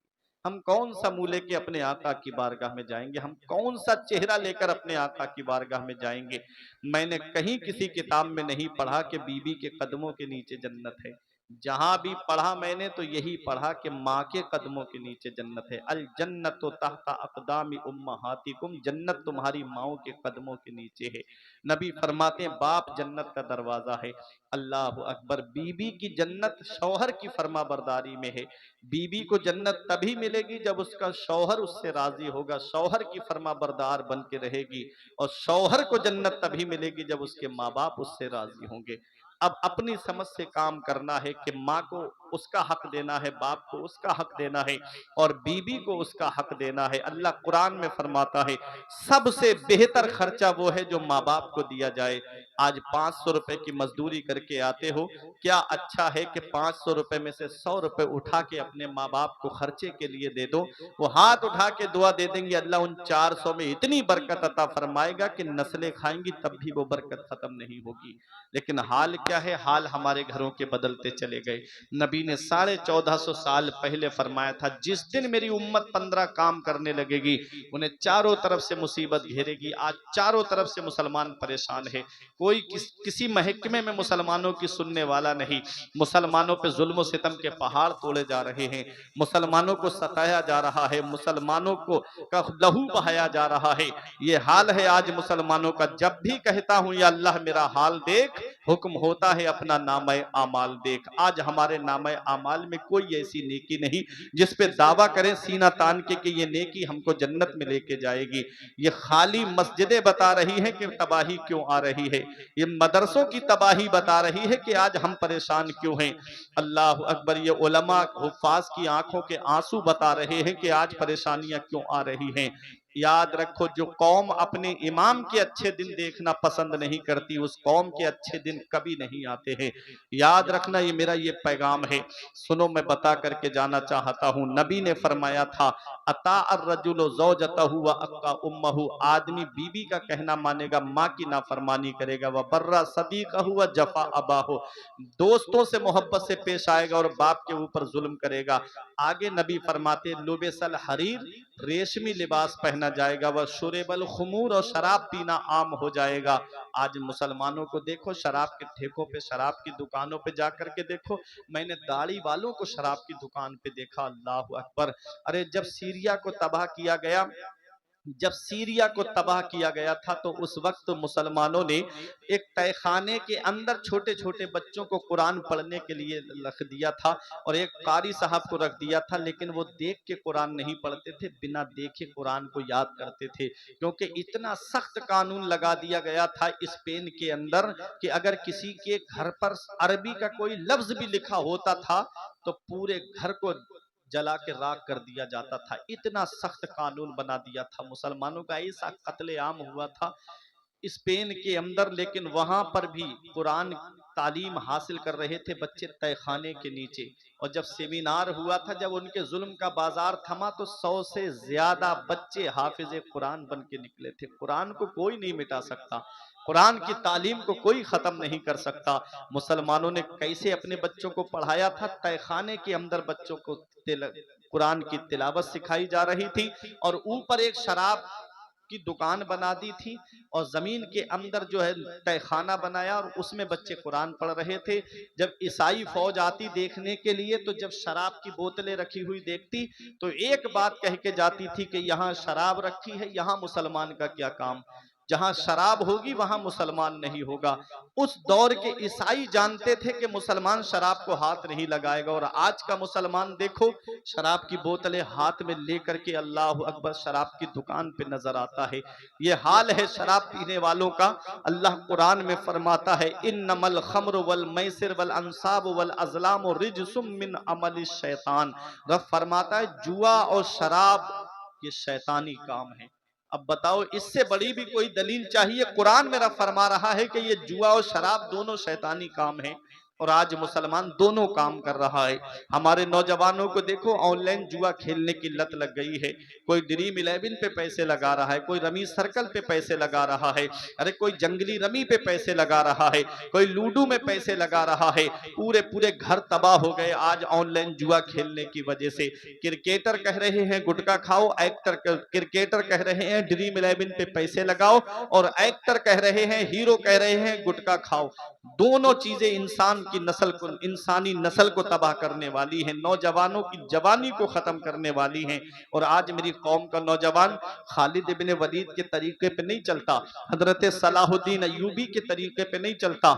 हम कौन सा मुंह लेके अपने आका की बारगाह में जाएंगे, हम कौन सा चेहरा लेकर अपने आका की बारगाह में जाएंगे। मैंने कहीं किसी किताब में नहीं पढ़ा कि बीबी के कदमों के नीचे जन्नत है। जहां भी पढ़ा मैंने तो यही पढ़ा कि माँ के कदमों के नीचे जन्नत है। अल जन्नतु तहता अक़दामी उम्महातिकुम, जन्नत तुम्हारी माओ के कदमों के नीचे है। नबी फरमाते हैं बाप जन्नत का दरवाजा है। अल्लाह अकबर। बीबी की जन्नत शौहर की फर्मा बरदारी में है। बीबी को जन्नत तभी मिलेगी जब उसका शौहर उससे राजी होगा, शौहर की फर्मा बरदार बन के रहेगी। और शौहर को जन्नत तभी मिलेगी जब उसके माँ बाप उससे राजी होंगे। अब अपनी समझ से काम करना है कि माँ को उसका हक देना है, बाप को उसका हक देना है, और बीबी को उसका हक देना है। अल्लाह कुरान में फरमाता है सबसे बेहतर खर्चा वो है जो माँ बाप को दिया जाए। आज 500 रुपए की मजदूरी करके आते हो, क्या अच्छा है कि 500 रुपए में से 100 रुपए उठा के अपने माँ बाप को खर्चे के लिए दे दो। वो हाथ उठा के दुआ दे देंगे, अल्लाह उन 400 में इतनी बरकत अता फरमाएगा कि नस्लें खाएंगी तब भी वो बरकत खत्म नहीं होगी। लेकिन हाल क्या है, हाल हमारे घरों के बदलते चले गए। नबी ने 1450 साल पहले फरमाया था जिस दिन मेरी उम्मत 15 काम करने लगेगी उन्हें चारों तरफ से मुसीबत घेरेगी। आज चारों तरफ से मुसलमान परेशान है, कोई किसी महकमे में मुसलमानों की सुनने वाला नहीं। मुसलमानों पे जुल्म सितम के पहाड़ तोड़े जा रहे हैं, मुसलमानों को सताया जा रहा है, मुसलमानों को का लहू बहाया जा रहा है। ये हाल है आज मुसलमानों का। जब भी कहता हूं या अल्लाह मेरा हाल देख, हुक्म होता है अपना नामे आमाल देख। आज हमारे नामे आमाल में कोई ऐसी नेकी नहीं जिस पे दावा करें सीना तान के कि ये नेकी हमको जन्नत में लेके जाएगी। ये खाली मस्जिदें बता रही हैं कि तबाही क्यों आ रही है, ये मदरसों की तबाही बता रही है कि आज हम परेशान क्यों हैं। अल्लाह अकबर। ये उलमा हुफ्फाज की आंखों के आंसू बता रहे हैं कि आज परेशानियां क्यों आ रही हैं। याद रखो, जो कौम अपने इमाम के अच्छे दिन देखना पसंद नहीं करती, उस कौम के अच्छे दिन कभी नहीं आते हैं। याद रखना, ये मेरा ये पैगाम है। सुनो, मैं बता करके जाना चाहता हूँ। नबी ने फरमाया था अता अर्रजुलु ज़ौजतहु व अक्का उम्महु, आदमी बीबी का कहना मानेगा, माँ की नाफरमानी करेगा। व बर्रा सदीकहु व जफा अबाहु, दोस्तों से मोहब्बत से पेश आएगा और बाप के ऊपर जुल्म करेगा। आगे नबी फरमाते लुबिसल हरीर, रेशमी लिबास पहना पहना जाएगा, वह शुरेबल खुमूर और शराब पीना आम हो जाएगा। आज मुसलमानों को देखो, शराब के ठेकों पे, शराब की दुकानों पे जाकर के देखो। मैंने दाढ़ी वालों को शराब की दुकान पे देखा, अल्लाह अकबर। अरे जब सीरिया को तबाह किया गया, जब सीरिया को तबाह किया गया था, तो उस वक्त मुसलमानों ने एक तहखाने के अंदर छोटे छोटे बच्चों को कुरान पढ़ने के लिए रख दिया था और एक कारी साहब को रख दिया था, लेकिन वो देख के कुरान नहीं पढ़ते थे, बिना देखे कुरान को याद करते थे। क्योंकि इतना सख्त कानून लगा दिया गया था स्पेन के अंदर कि अगर किसी के घर पर अरबी का कोई लफ्ज भी लिखा होता था तो पूरे घर को जला के राख कर दिया जाता था। इतना सख्त कानून बना दिया था। मुसलमानों का ऐसा कत्लेआम हुआ था स्पेन के अंदर, लेकिन वहां पर भी कुरान तालीम हासिल कर रहे थे बच्चे तहखाने के नीचे। और जब सेमिनार हुआ था, जब उनके जुल्म का बाजार थमा, तो 100 से ज्यादा बच्चे हाफिज कुरान बन के निकले थे। कुरान को कोई नहीं मिटा सकता, कुरान की तालीम को कोई खत्म नहीं कर सकता। मुसलमानों ने कैसे अपने बच्चों को पढ़ाया था, तहखाने के अंदर बच्चों को कुरान की तिलावत सिखाई जा रही थी और ऊपर एक शराब की दुकान बना दी थी और जमीन के अंदर जो है तहखाना बनाया और उसमें बच्चे कुरान पढ़ रहे थे। जब ईसाई फौज आती देखने के लिए, तो जब शराब की बोतलें रखी हुई देखती तो एक बात कह के जाती थी कि यहाँ शराब रखी है, यहाँ मुसलमान का क्या काम। जहां शराब होगी वहां मुसलमान नहीं होगा। उस दौर के ईसाई जानते थे कि मुसलमान शराब को हाथ नहीं लगाएगा, और आज का मुसलमान देखो शराब की बोतलें हाथ में लेकर के अल्लाह अकबर शराब की दुकान पे नजर आता है। ये हाल है शराब पीने वालों का। अल्लाह कुरान में फरमाता है, इन्नमल खम्र वल मैसिर वल अंसाब वल अज़लाम रिजसुम मिन अमलि शैतान। रब फरमाता है जुआ और शराब ये शैतानी काम है। अब बताओ, इससे बड़ी भी कोई दलील चाहिए? कुरान मेरा फरमा रहा है कि ये जुआ और शराब दोनों शैतानी काम है, और आज मुसलमान दोनों काम कर रहा है। हमारे नौजवानों को देखो, ऑनलाइन जुआ खेलने की लत लग गई है। कोई ड्रीम 11 पे पैसे लगा रहा है, कोई रमी सर्कल पे पैसे लगा रहा है, अरे कोई जंगली रमी पे पैसे लगा रहा है, कोई लूडो में पैसे लगा रहा है। पूरे पूरे घर तबाह हो गए आज ऑनलाइन जुआ खेलने की वजह से। क्रिकेटर कह रहे हैं गुटखा खाओ, एक्टर क्रिकेटर कह रहे हैं ड्रीम 11 पे पैसे लगाओ, और एक्टर कह रहे हैं, हीरो कह रहे हैं गुटखा खाओ। दोनों चीजें इंसान की नस्ल को, इंसानी नस्ल को तबाह करने वाली हैं, नौजवानों की जवानी को खत्म करने वाली हैं। और आज मेरी कौम का नौजवान खालिद इब्न वलीद के तरीके पे नहीं चलता, हजरत सलाहुद्दीन अय्यूबी के तरीके पे नहीं चलता,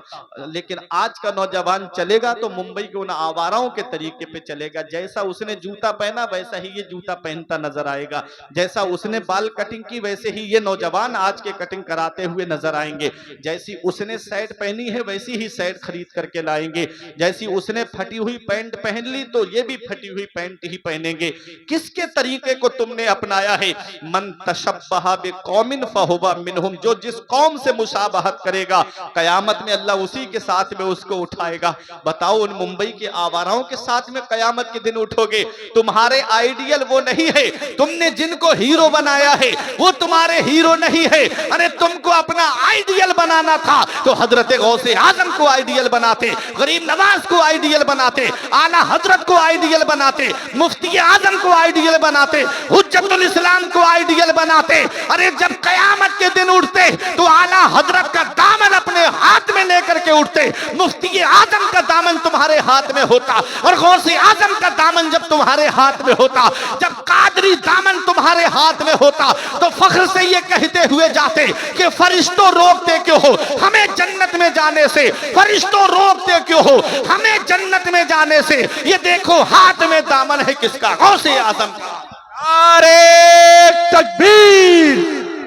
लेकिन आज का नौजवान चलेगा तो मुंबई के उन आवाराओं के तरीके पे चलेगा। जैसा उसने जूता पहना वैसा ही ये जूता पहनता नजर आएगा, जैसा उसने बाल कटिंग की वैसे ही ये नौजवान आज के कटिंग कराते हुए नजर आएंगे। जैसी उसने शर्ट पहनी है वैसी ही शर्ट खरीद करके लाएंगे, जैसी उसने फटी हुई पैंट पहन ली तो ये भी फटी हुई पैंट ही पहनेंगे। किसके तरीके को तुमने अपनाया है? मन तशब्बहा बिकौमिन फहुवा मिनहुम, जो जिस कौम से मुशाबहत करेगा कयामत में अल्लाह उसी के साथ में उसको उठाएगा। बताओ, उन मुंबई के आवाराओं के साथ में कयामत के दिन उठोगे। तुम्हारे आइडियल वो नहीं है, तुमने जिनको हीरो बनाया है वो तुम्हारे हीरो नहीं है। अरे तुमको अपना आइडियल बनाना था तो हजरत गौसे आजम को आइडियल बनाते, गरीब नवाज को आइडियल बनाते, आला हजरत को आइडियल बनाते, मुफ्ती आजम को आइडियल बनाते, हुज्जतुल इस्लाम को आइडियल बनाते। अरे जब कयामत के दिन उठते तो आला हजरत का दामन अपने हाथ में लेकर के उठते, मुफ्ती आजम का दामन तुम्हारे हाथ में होता, और गौसे आजम का दामन जब तुम्हारे हाथ में होता, जब कादरी दामन तुम्हारे हाथ में होता, तो फख्र से ये कहते हुए जाते कि फरिश्तों रोकते क्यों हो हमें जन्नत में जाने से, फरिश्तों रोकते क्यों हो हमें जन्नत में जाने से। ये देखो हाथ में दामन है किसका? गौसे आजम का। नारे तकबीर,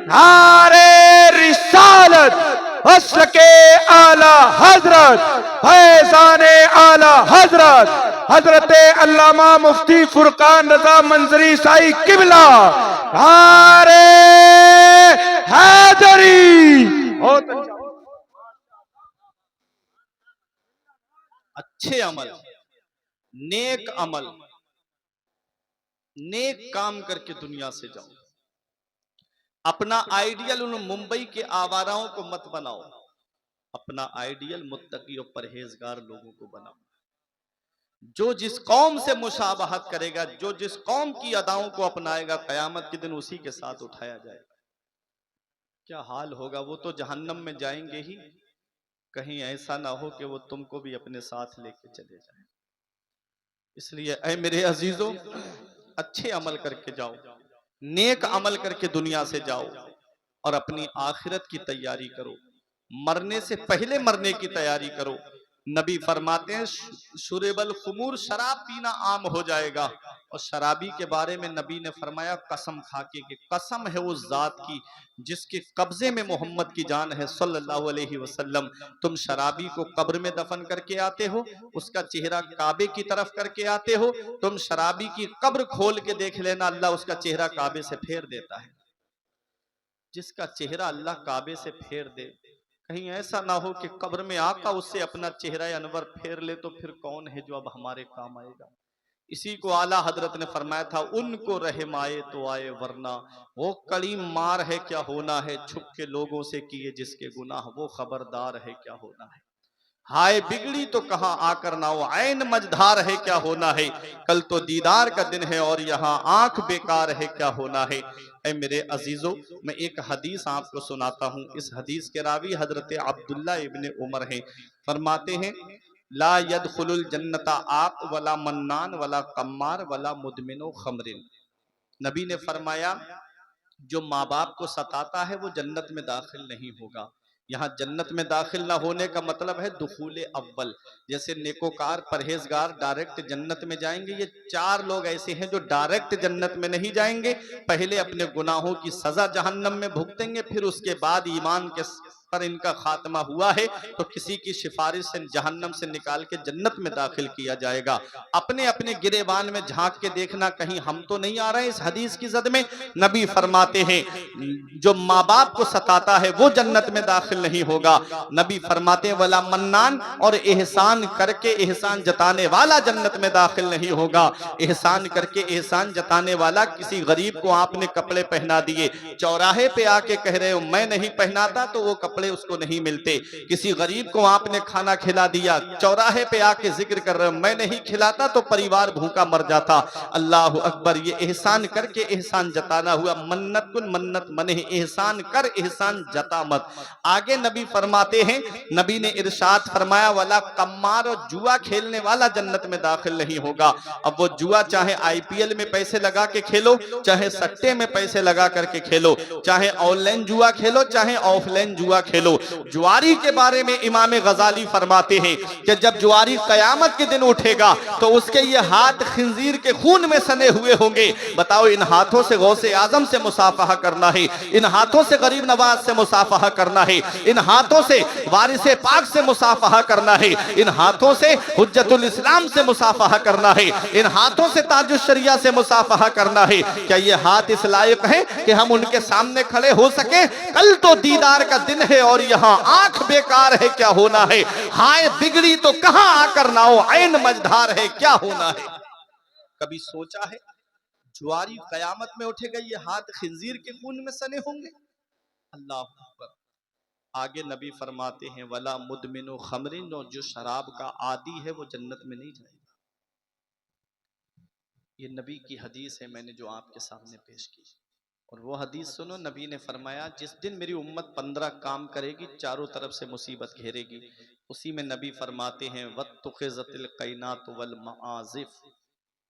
नारे रिसालत, अस्ल के आला हजरत, फैज़ाने आला हजरत, हजरत अल्लामा मुफ्ती फुरकान रजा मंजरी साई किबला, नारे हैदरी। बहुत अच्छे अमल, नेक अमल, नेक काम करके दुनिया से जाओ। अपना आइडियल उन मुंबई के आवाराओं को मत बनाओ, अपना आइडियल मुत्तकी और परहेजगार लोगों को बनाओ। जो जिस कौम से मुशाबहत करेगा, जो जिस कौम की अदाओं को अपनाएगा, कयामत के दिन उसी के साथ उठाया जाएगा। क्या हाल होगा, वो तो जहन्नम में जाएंगे ही, कहीं ऐसा ना हो कि वो तुमको भी अपने साथ लेके चले जाए। इसलिए ऐ मेरे अजीजों, अच्छे अमल करके जाओ, नेक अमल करके दुनिया से जाओ और अपनी आखिरत की तैयारी करो। मरने से पहले मरने की तैयारी करो। नबी फरमाते हैं शुरेबल खुमूर, शराब पीना आम हो जाएगा। और शराबी के बारे में नबी ने फरमाया कसम खाके कि कसम है उस जात की जिसके कब्जे में मोहम्मद की जान है सल्लल्लाहु अलैहि वसल्लम, तुम शराबी को कब्र में दफन करके आते हो, उसका चेहरा काबे की तरफ करके आते हो। तुम शराबी की कब्र खोल के देख लेना, अल्लाह उसका चेहरा काबे से फेर देता है। जिसका चेहरा अल्लाह काबे से फेर दे, कहीं ऐसा ना हो कि कब्र में आका उससे अपना चेहरा अनवर फेर ले, तो फिर कौन है जो अब हमारे काम आएगा। इसी को आला हजरत ने फरमाया था, उनको रहम आए तो आए वरना वो कड़ी मार है क्या होना है, छुप के लोगों से किए जिसके गुनाह वो खबरदार है क्या होना है। हाय बिगड़ी तो कहां आकर ना हो, ऐन मझधार है क्या होना है, कल तो दीदार का दिन है और यहाँ आंख बेकार है क्या होना है। ऐ मेरे अजीजों, मैं एक हदीस आपको सुनाता हूँ। इस हदीस के रावी हजरत अब्दुल्ला इब्ने उमर हैं। फरमाते हैं ला यदखुलुल जन्नता आप वला मन्नान वला कम्मार वला मुदमिनो खमरिन। नबी ने फरमाया जो माँ बाप को सताता है वो जन्नत में दाखिल नहीं होगा। यहाँ जन्नत में दाखिल ना होने का मतलब है दुखूले अव्वल। जैसे नेकोकार परहेजगार डायरेक्ट जन्नत में जाएंगे, ये 4 लोग ऐसे हैं जो डायरेक्ट जन्नत में नहीं जाएंगे। पहले अपने गुनाहों की सजा जहन्नम में भुगतेंगे, फिर उसके बाद ईमान के पर इनका खात्मा हुआ है तो किसी की सिफारिश से जहन्नम से निकाल के जन्नत में दाखिल किया जाएगा। अपने अपने गिरेबान में झांक के देखना कहीं हम तो नहीं आ रहे हैं इस हदीस की जद में। नबी फरमाते हैं जो माँ बाप को सताता है वो जन्नत में दाखिल नहीं होगा। नबी फरमाते हैं वला मन्नान, और एहसान करके एहसान जताने वाला जन्नत में दाखिल नहीं होगा। एहसान करके एहसान जताने वाला, किसी गरीब को आपने कपड़े पहना दिए, चौराहे पे आके कह रहे हो मैं नहीं पहनाता, तो वो कपड़े उसको नहीं मिलते। किसी गरीब को आपने खाना खिला दिया, चौराहे पे आके जिक्र कर रहे हो मैं नहीं खिलाता, तो परिवार भूखा मर जाता। अल्लाह अकबर, ये एहसान करके एहसान जताना हुआ। मन्नत कुन मन्नत मने, एहसान कर एहसान जता मत। आगे नबी फरमाते हैं, नबी ने इरशाद फरमाया वाला कम्मार, और जुआ खेलने वाला जन्नत में दाखिल नहीं होगा। अब वो जुआ चाहे आईपीएल में पैसे लगा के खेलो, चाहे सट्टे में पैसे लगा करके खेलो, चाहे ऑनलाइन जुआ खेलो, चाहे ऑफलाइन जुआ खेलो। जुआरी के बारे में इमाम गजाली फरमाते हैं कि जब जुआरी कयामत के दिन उठेगा तो उसके ये हाथ खिंजीर के खून में सने हुए होंगे। बताओ, इन हाथों से गौसे आजम से मुसाफहा करना है, इन हाथों से गरीब नवाज से मुसाफहा करना है, इन हाथों से वारिसे पाक से मुसाफहा करना है, इन हाथों से हुज्जतुल इस्लाम से मुसाफहा करना है, इन हाथों से ताजुश शरिया से मुसाफहा करना है। क्या ये हाथ इस लायक है कि हम उनके सामने खड़े हो सके? कल तो दीदार का दिन है और यहाँ आंख बेकार है क्या होना है। हाय बिगड़ी तो कहां आकर ना हो, ऐन मझधार है क्या होना है। कभी सोचा है जुआरी कयामत में उठेगा, ये हाथ खिंजीर के खून में सने होंगे। अल्लाह अकबर। आगे नबी फरमाते हैं वला मुदमिनो खमरिन, और जो शराब का आदी है वो जन्नत में नहीं जाएगा। ये नबी की हदीस है, मैंने जो आपके सामने पेश की। और वो हदीस सुनो, नबी ने फरमाया जिस दिन मेरी उम्मत 15 काम करेगी, चारों तरफ से मुसीबत घेरेगी। उसी में नबी फरमाते हैं वत्तुखिज़तिल कैनात वल मआज़िफ।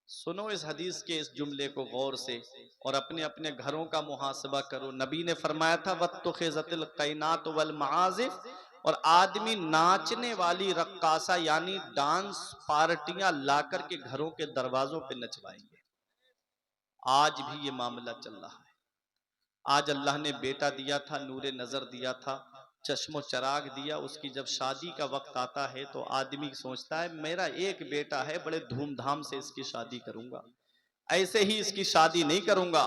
सुनो इस हदीस के इस जुमले को गौर से और अपने अपने घरों का मुहासबा करो। नबी ने फरमाया था वत्तुखिज़तिल कैनात वल मआज़िफ, और आदमी नाचने वाली रक्कासा यानी डांस पार्टियां लाकर के घरों के दरवाजों पे नचवाएंगे। आज भी ये मामला चल रहा है। आज अल्लाह ने बेटा दिया था, नूरे नजर दिया था, चश्मो चराग दिया, उसकी जब शादी का वक्त आता है तो आदमी सोचता है मेरा एक बेटा है, बड़े धूमधाम से इसकी शादी करूंगा। ऐसे ही इसकी शादी नहीं करूंगा,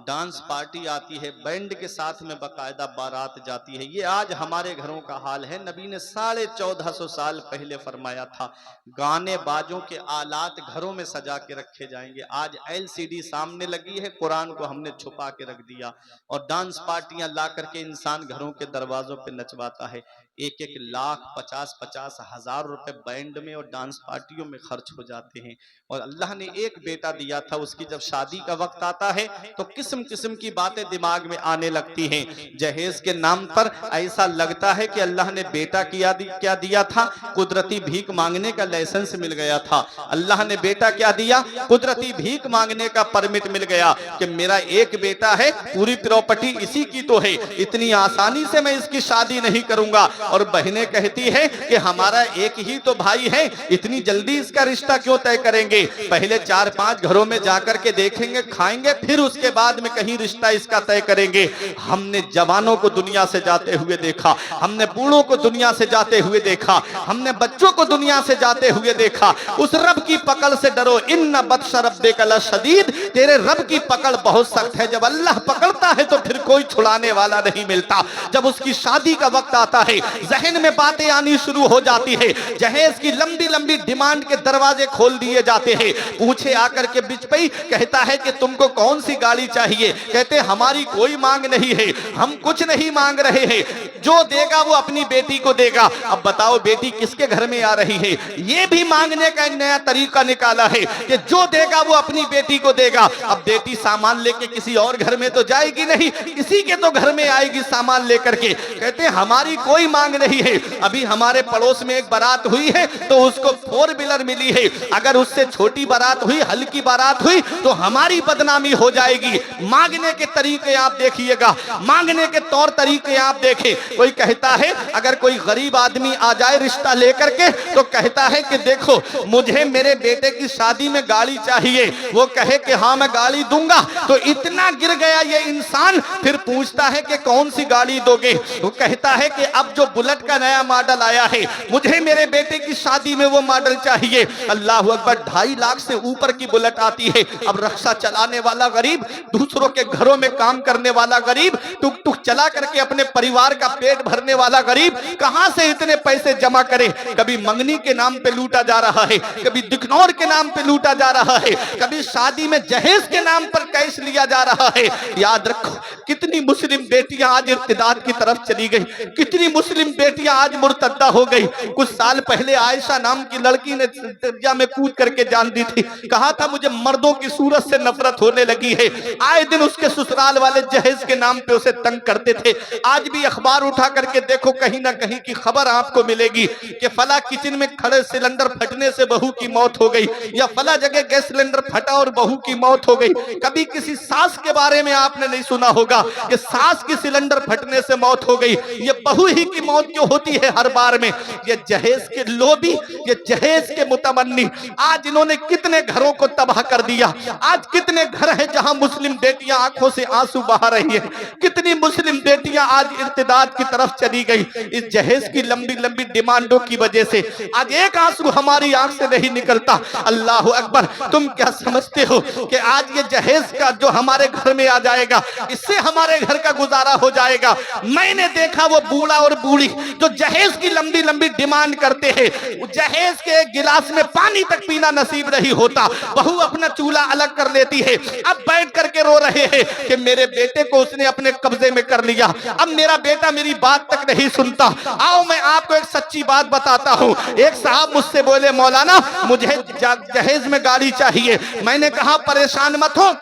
डांस पार्टी आती है, बैंड के साथ में बाकायदा बारात जाती है। ये आज हमारे घरों का हाल है। नबी ने 1450 साल पहले फरमाया था गाने बाजों के आलात घरों में सजा के रखे जाएंगे। आज एलसीडी सामने लगी है, कुरान को हमने छुपा के रख दिया और डांस पार्टियां ला करके इंसान घरों के दरवाजों पे नचवाता है। एक एक लाख 50-50 हजार रुपए बैंड में और डांस पार्टियों में खर्च हो जाते हैं। और अल्लाह ने एक बेटा दिया था, उसकी जब शादी का वक्त आता है तो किस्म किस्म की बातें दिमाग में आने लगती हैं। जहेज के नाम पर ऐसा लगता है कि अल्लाह ने बेटा क्या दिया था, कुदरती भीख मांगने का लाइसेंस मिल गया था। अल्लाह ने बेटा क्या दिया, कुदरती भीख मांगने का परमिट मिल गया कि मेरा एक बेटा है, पूरी प्रॉपर्टी इसी की तो है, इतनी आसानी से मैं इसकी शादी नहीं करूंगा। और बहनें कहती है कि हमारा एक ही तो भाई है, इतनी जल्दी इसका रिश्ता क्यों तय करेंगे, पहले 4-5 घरों में जाकर के देखेंगे, खाएंगे, फिर उसके बाद में कहीं रिश्ता इसका तय करेंगे। हमने जवानों को दुनिया से जाते हुए देखा, हमने बूढ़ों को दुनिया से जाते हुए देखा, हमने बच्चों को दुनिया से जाते हुए देखा। उस रब की पकड़ से डरो, इन्ना बत्श रब्बिका लशदीद, तेरे रब की पकड़ बहुत सख्त है। जब अल्लाह पकड़ता है तो फिर कोई छुड़ाने वाला नहीं मिलता। जब उसकी शादी का वक्त आता है, जहन में बातें आनी शुरू हो जाती है, जहेज की लंबी लंबी डिमांड के दरवाजे खोल दिए जाते हैं। पूछे आकर के बिचपई, कहता है कि तुमको कौन सी गाड़ी चाहिए, कहते हमारी कोई मांग नहीं है, हम कुछ नहीं मांग रहे हैं, जो देगा वो अपनी बेटी को देगा। अब बताओ बेटी किसके घर में आ रही है, ये भी मांगने का एक नया तरीका निकाला है कि जो देगा वो अपनी बेटी को देगा। अब बेटी सामान लेके किसी और घर में तो जाएगी नहीं, इसी के तो घर में आएगी सामान लेकर के। कहते हमारी कोई मांग नहीं है, अभी हमारे पड़ोस में एक बारात हुई है तो उसको 4 व्हीलर मिली है, अगर उससे छोटी बारात हुई, हल्की बारात हुई तो हमारी बदनामी हो जाएगी। मांगने के तरीके आप देखिएगा, मांगने के तौर तरीके आप देखें। कोई कहता है अगर कोई गरीब आदमी आ जाए रिश्ता लेकर के तो कहता है कि देखो मुझे मेरे बेटे की शादी में गाड़ी चाहिए, वो कहे कि हाँ मैं गाड़ी दूंगा, तो इतना गिर गया ये इंसान, फिर पूछता है कि कौन सी गाड़ी दोगे, वो कहता है कि अब जो बुलेट का नया मॉडल आया है मुझे मेरे बेटे की शादी में वो मॉडल चाहिए। अल्लाह अकबर, 2.5 लाख से ऊपर की बुलेट आती है। अब रक्षा चलाने वाला गरीब, दूसरों के घरों में काम करने वाला गरीब, टुक टुक चला करके अपने परिवार का पेट भरने वाला गरीब कहां से इतने पैसे जमा करे। कभी मंगनी के नाम पे लूटा जा रहा है, कभी दिखनौर के नाम पे लूटा जा रहा है, कभी शादी में जहेज के नाम पर कैश लिया जा रहा है। याद रखो कितनी मुस्लिम बेटियां आज इर्तिदाद की तरफ चली गई, कितनी मुस्लिम बेटियां आज मुर्तद्दा हो गई। कुछ साल पहले आयशा नाम की लड़की ने दरिया में कूद करके जान दी थी, कहा था मुझे मर्दों की सूरत से नफरत होने लगी है। आए दिन उसके ससुराल वाले जहेज के नाम पे उसे तंग करते थे। आज भी अखबार उठा करके देखो, कहीं ना कहीं की खबर आपको मिलेगी कि फला किचन में खड़े सिलेंडर फटने से बहू की मौत हो गई, या फला जगह गैस सिलेंडर फटा और बहू की मौत हो गई। कभी किसी सास के बारे में आपने नहीं सुना होगा कि सास की सिलेंडर फटने से मौत हो गई, ये बहू ही की मौत क्यों होती है हर बार में। ये जहेज के लोभी, ये जहेज के मुतमन्नी, आज इन्होंने कितने घरों को तबाह कर दिया। आज कितने घर हैं जहां मुस्लिम बेटियां आंखों से आंसू बहा रही है, कितनी मुस्लिम बेटियां आज इर्तिदाद की तरफ चली गई इस जहेज की लंबी लंबी डिमांडों की वजह से। आज एक आंसू हमारी आंख से नहीं निकलता। अल्लाह अकबर, तुम क्या समझते हो कि आज ये जहेज का जो हमारे घर में आ जाएगा इससे हमारे घर का गुजारा हो जाएगा। मैंने देखा वो बूढ़ा और बूढ़ी जो जहेज की लंबी लंबी डिमांड करते हैं, जहेज के एक गिलास में पानी तक पीना नसीब नहीं होता, बहू अपना चूल्हा अलग कर लेती है, अब बैठ करके रो रहे हैं कि मेरे बेटे को उसने अपने कब्जे में कर लिया, अब मेरा बेटा मेरी बात तक नहीं सुनता। आओ मैं आपको एक सच्ची बात बताता हूँ। एक साहब मुझसे बोले मौलाना मुझे जहेज में गाड़ी चाहिए। मैंने कहा परेशान मत हो,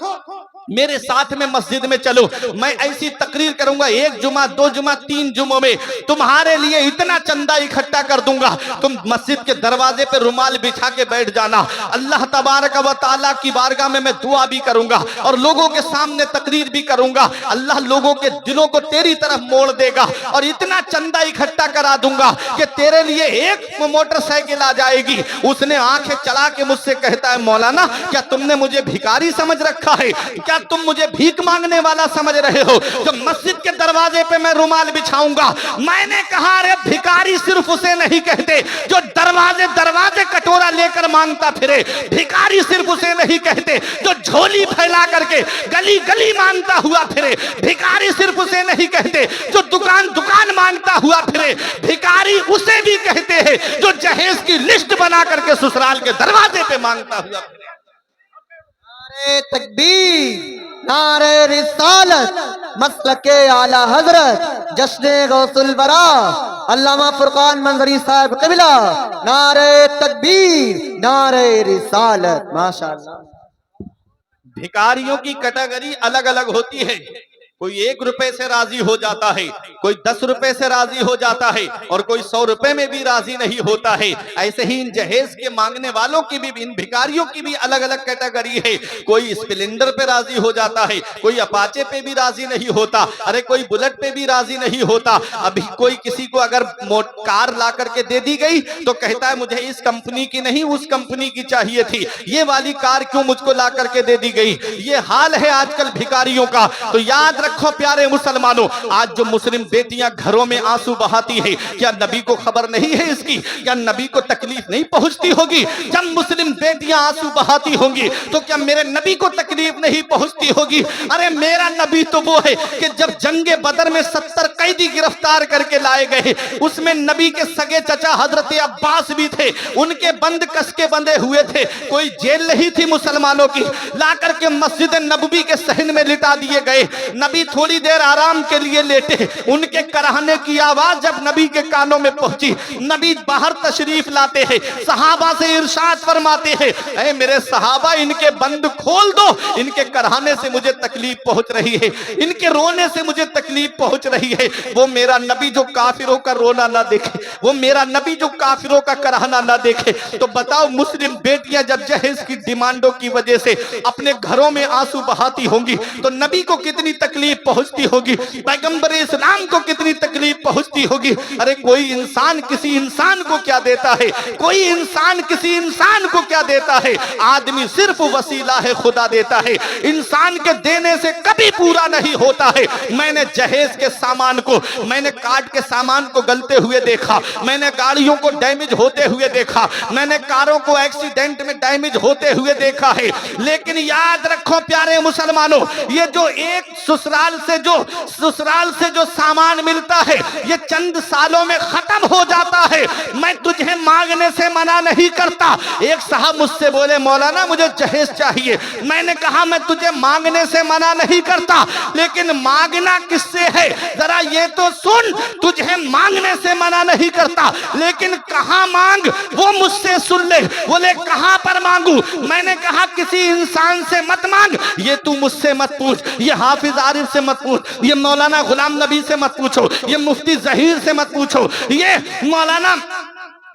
मेरे साथ में मस्जिद में चलो, मैं ऐसी तकरीर करूंगा 1 जुमा 2 जुमा 3 जुमों में तुम्हारे लिए इतना चंदा इकट्ठा कर दूंगा, तुम मस्जिद के दरवाजे पे रुमाल बिछा के बैठ जाना। अल्लाह तबारक व तआला की बारगाह में मैं दुआ भी करूंगा और लोगों के सामने तकरीर भी करूंगा। अल्लाह लोगों के दिलों को तेरी तरफ मोड़ देगा और इतना चंदा इकट्ठा करा दूंगा कि तेरे लिए एक मोटरसाइकिल आ जाएगी। उसने आंखें चला के मुझसे कहता है मौलाना क्या तुमने मुझे भिखारी समझ रखा है, क्या तुम मुझे भीख मांगने वाला समझ रहे हो जो मस्जिद के दरवाजे पे मैं रुमाल बिछाऊंगा। मैंने कहा अरे भिखारी सिर्फ उसे नहीं कहते जो दरवाजे दरवाजे कटोरा लेकर मांगता फिरे, भिखारी सिर्फ उसे नहीं कहते जो झोली फैला करके गली गली मांगता हुआ फिरे, भिखारी सिर्फ उसे नहीं कहते जो दुकान दुकान मांगता हुआ फिरे, भिखारी उसे भी कहते हैं जो जहेज की लिस्ट बना करके ससुराल के दरवाजे पे मांगता हुआ फिरे। नारे तकबीर, नारे रिसालत, मसलके आला हजरत, जश्न गौसुल वरा। अल्लामा फुरकान मंजरी साहब क़िबला। नारे तकबीर, नारे रिसालत। माशाअल्लाह। भिखारियों की कैटेगरी अलग अलग होती है। कोई 1 रुपए से राजी हो जाता है, कोई 10 रुपए से राजी हो जाता है, और कोई 100 रुपए में भी राजी नहीं होता है। ऐसे ही इन जहेज के मांगने वालों की भी, इन भिखारियों की भी अलग अलग कैटेगरी है। कोई स्प्लेंडर पे राजी हो जाता है, कोई अपाचे पे भी राजी नहीं होता, अरे कोई बुलेट पे भी राजी नहीं होता। अभी कोई किसी को अगर कार ला करके दे दी गई तो कहता है मुझे इस कंपनी की नहीं उस कंपनी की चाहिए थी, ये वाली कार क्यों मुझको ला करके दे दी गई। ये हाल है आजकल भिखारियों का। तो याद रखो प्यारे मुसलमानों, आज जो मुस्लिम बेटियां घरों में आंसू बहाती है, क्या नबी को खबर नहीं है इसकी? क्या नबी को तकलीफ नहीं पहुंचती होगी? जब मुस्लिम बेटियां आंसू बहाती होंगी तो क्या मेरे नबी को तकलीफ नहीं पहुंचती होगी? अरे मेरा नबी तो वो है कि जब जंगे बदर में 70 कैदी गिरफ्तार करके लाए गए, उसमें नबी के सगे चचा हजरत अब्बास भी थे, उनके बंद कस के बंधे हुए थे। कोई जेल नहीं थी मुसलमानों की, ला करके मस्जिद नबवी के सहन में लिटा दिए गए। नबी थोड़ी देर आराम के लिए लेटे, उनके कराहने की आवाज जब नबी के कानों में पहुंची, नबी बाहर तशरीफ लाते हैं, सहाबा से इरशाद फरमाते हैं, ऐ मेरे सहाबा इनके बंद खोल दो, इनके कराहने से मुझे तकलीफ पहुंच रही है, इनके रोने से मुझे तकलीफ पहुंच रही है। वो मेरा नबी जो काफिरों का रोना ना देखे, वो मेरा नबी जो काफिरों का कराहना ना देखे। तो बताओ मुस्लिम बेटियां जब जहेज की डिमांडों की वजह से अपने घरों में आंसू बहाती होंगी तो नबी को कितनी तकलीफ पहुंचती होगी, पैगंबर इस्लाम को कितनी तकलीफ पहुंचती होगी। अरे कोई इंसान किसी इंसान को क्या देता है, कोई इंसान किसी इंसान को क्या देता है? आदमी सिर्फ वसीला है, खुदा देता है। इंसान के देने से कभी पूरा नहीं होता है। मैंने जहेज के सामान को, मैंने कार्ड के सामान को गलते हुए देखा, मैंने गाड़ियों को डैमेज होते हुए देखा, मैंने कारों को एक्सीडेंट में डैमेज होते हुए देखा है। लेकिन याद रखो प्यारे मुसलमानों, ये जो एक ससुराल से जो सामान मिलता है ये चंद सालों में खत्म हो जाता है। मैं तुझे मांगने से मना नहीं करता। एक साहब मुझसे बोले मौलाना मुझे जहेज चाहिए। मैंने कहा मैं तुझे मांगने से मना नहीं करता, लेकिन मांगना किससे है जरा ये तो सुन। तुझे मांगने से मना नहीं करता, लेकिन कहां मांग वो मुझसे सुन ले। बोले कहां पर मांगू? मैंने कहा किसी इंसान से मत मांग, ये तू मुझसे मत पूछ, ये हाफिज आरिफ से मत पूछ, ये मौलाना गुलाम नबी से मत पूछो, ये मुफ्ती जहीर से मत पूछो, ये मौलाना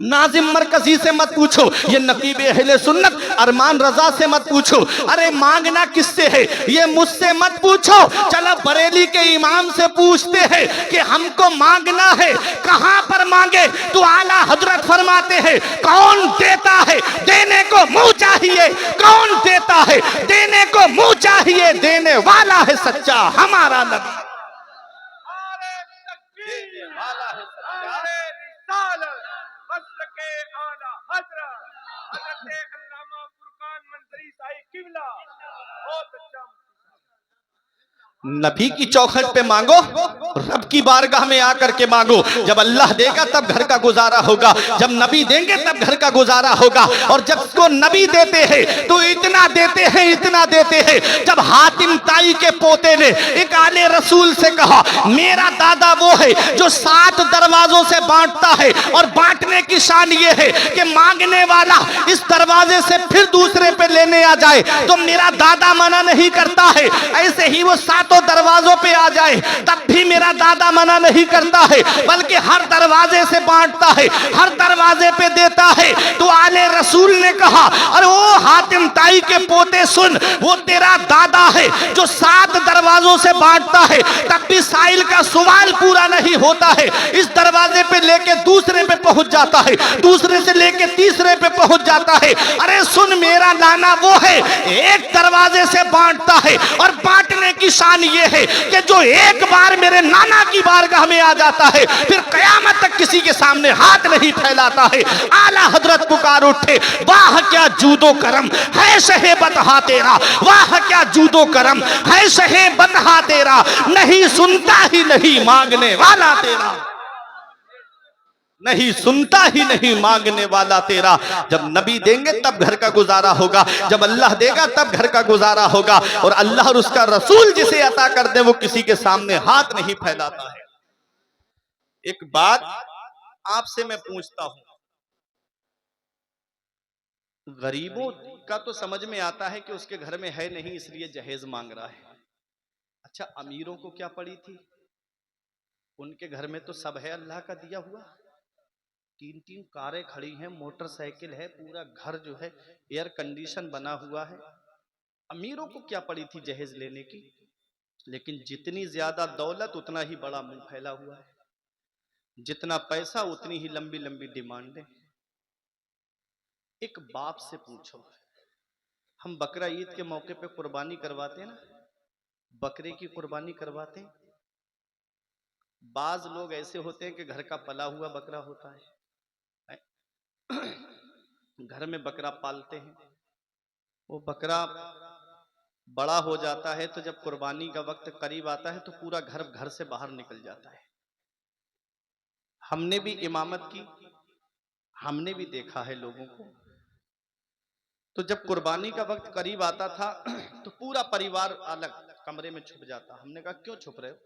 नाजिम मरकजी से मत पूछो, ये नकीब अहले सुन्नत अरमान रजा से मत पूछो। अरे मांगना किससे है ये मुझसे मत पूछो। चलो बरेली के इमाम से पूछते हैं कि हमको मांगना है, कहां पर मांगे? तो आला हजरत फरमाते हैं कौन देता है देने को मुंह चाहिए, कौन देता है देने को मुंह चाहिए, देने वाला है सच्चा हमारा नबी। नबी की चौखट पे मांगो, रब की बारगाह में आकर के मांगो। जब अल्लाह देगा तब घर का गुजारा होगा, जब नबी देंगे तब घर का गुजारा होगा। और जब उसको नबी देते हैं तो इतना देते हैं, इतना देते हैं। जब हातिम ताई के पोते ने एक आले रसूल से कहा मेरा दादा वो है जो 7 दरवाजों से बांटता है, और बांटने की शान ये है कि मांगने वाला इस दरवाजे से फिर दूसरे पे लेने आ जाए तो मेरा दादा मना नहीं करता है। ऐसे ही वो 7 दरवाजों पे आ जाए तब भी मेरा दादा मना नहीं करता है, बल्कि हर दरवाजे से बांटता है, हर दरवाजे पे देता है। तो आले रसूल ने कहा अरे ओ हातिम ताई के पोते सुन, वो तेरा दादा है जो 7 दरवाजों से बांटता है, तब भी साइल का सवाल पूरा नहीं होता है। इस दरवाजे पे लेके दूसरे पे पहुंच जाता है, दूसरे से लेके तीसरे पे पहुंच जाता है। अरे सुन मेरा नाना वो है एक दरवाजे से बांटता है, और बांटने की शान ये है कि जो एक बार मेरे नाना की बारगाह में आ जाता है फिर कयामत तक किसी के सामने हाथ नहीं फैलाता है। आला हजरत पुकार उठे वाह क्या जूदो करम है शहे बतहा तेरा, वाह क्या जूदो करम है शहे बतहा तेरा, नहीं सुनता ही नहीं मांगने वाला तेरा, नहीं सुनता ही नहीं मांगने वाला तेरा। जब नबी देंगे तब घर का गुजारा होगा, जब अल्लाह देगा तब घर का गुजारा होगा। और अल्लाह और उसका रसूल जिसे अता कर दे वो किसी के सामने हाथ नहीं फैलाता है। एक बात आपसे मैं पूछता हूं, गरीबों का तो समझ में आता है कि उसके घर में है नहीं इसलिए जहेज मांग रहा है। अच्छा, अमीरों को क्या पड़ी थी? उनके घर में तो सब है अल्लाह का दिया हुआ, 3-3 कारें खड़ी हैं, मोटरसाइकिल है, पूरा घर जो है एयर कंडीशन बना हुआ है। अमीरों को क्या पड़ी थी जहेज लेने की? लेकिन जितनी ज्यादा दौलत उतना ही बड़ा मुंह फैला हुआ है, जितना पैसा उतनी ही लंबी लंबी डिमांडें। एक बाप से पूछो, हम बकरा ईद के मौके पे कुर्बानी करवाते हैं ना, बकरे की कुर्बानी करवाते हैं। बाज लोग ऐसे होते हैं कि घर का पला हुआ बकरा होता है, घर में बकरा पालते हैं, वो बकरा बड़ा हो जाता है तो जब कुर्बानी का वक्त करीब आता है तो पूरा घर से बाहर निकल जाता है। हमने भी इमामत की, हमने भी देखा है लोगों को। तो जब कुर्बानी का वक्त करीब आता था तो पूरा परिवार अलग कमरे में छुप जाता। हमने कहा क्यों छुप रहे हो?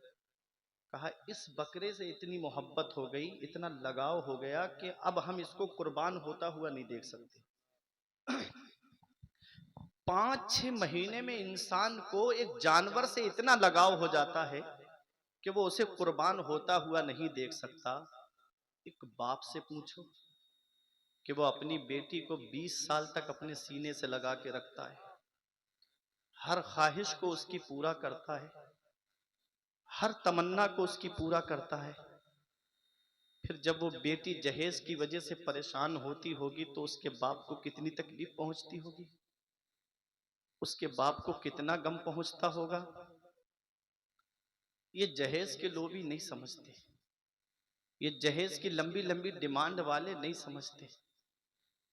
कहा इस बकरे से इतनी मोहब्बत हो गई, इतना लगाव हो गया कि अब हम इसको कुर्बान होता हुआ नहीं देख सकते। 5-6 महीने में इंसान को एक जानवर से इतना लगाव हो जाता है कि वो उसे कुर्बान होता हुआ नहीं देख सकता। एक बाप से पूछो कि वो अपनी बेटी को 20 साल तक अपने सीने से लगा के रखता है, हर ख्वाहिश को उसकी पूरा करता है, हर तमन्ना को उसकी पूरा करता है। फिर जब वो बेटी जहेज की वजह से परेशान होती होगी तो उसके बाप को कितनी तकलीफ पहुंचती होगी, उसके बाप को कितना गम पहुंचता होगा। ये जहेज के लोग भी नहीं समझते, ये जहेज की लंबी लंबी डिमांड वाले नहीं समझते।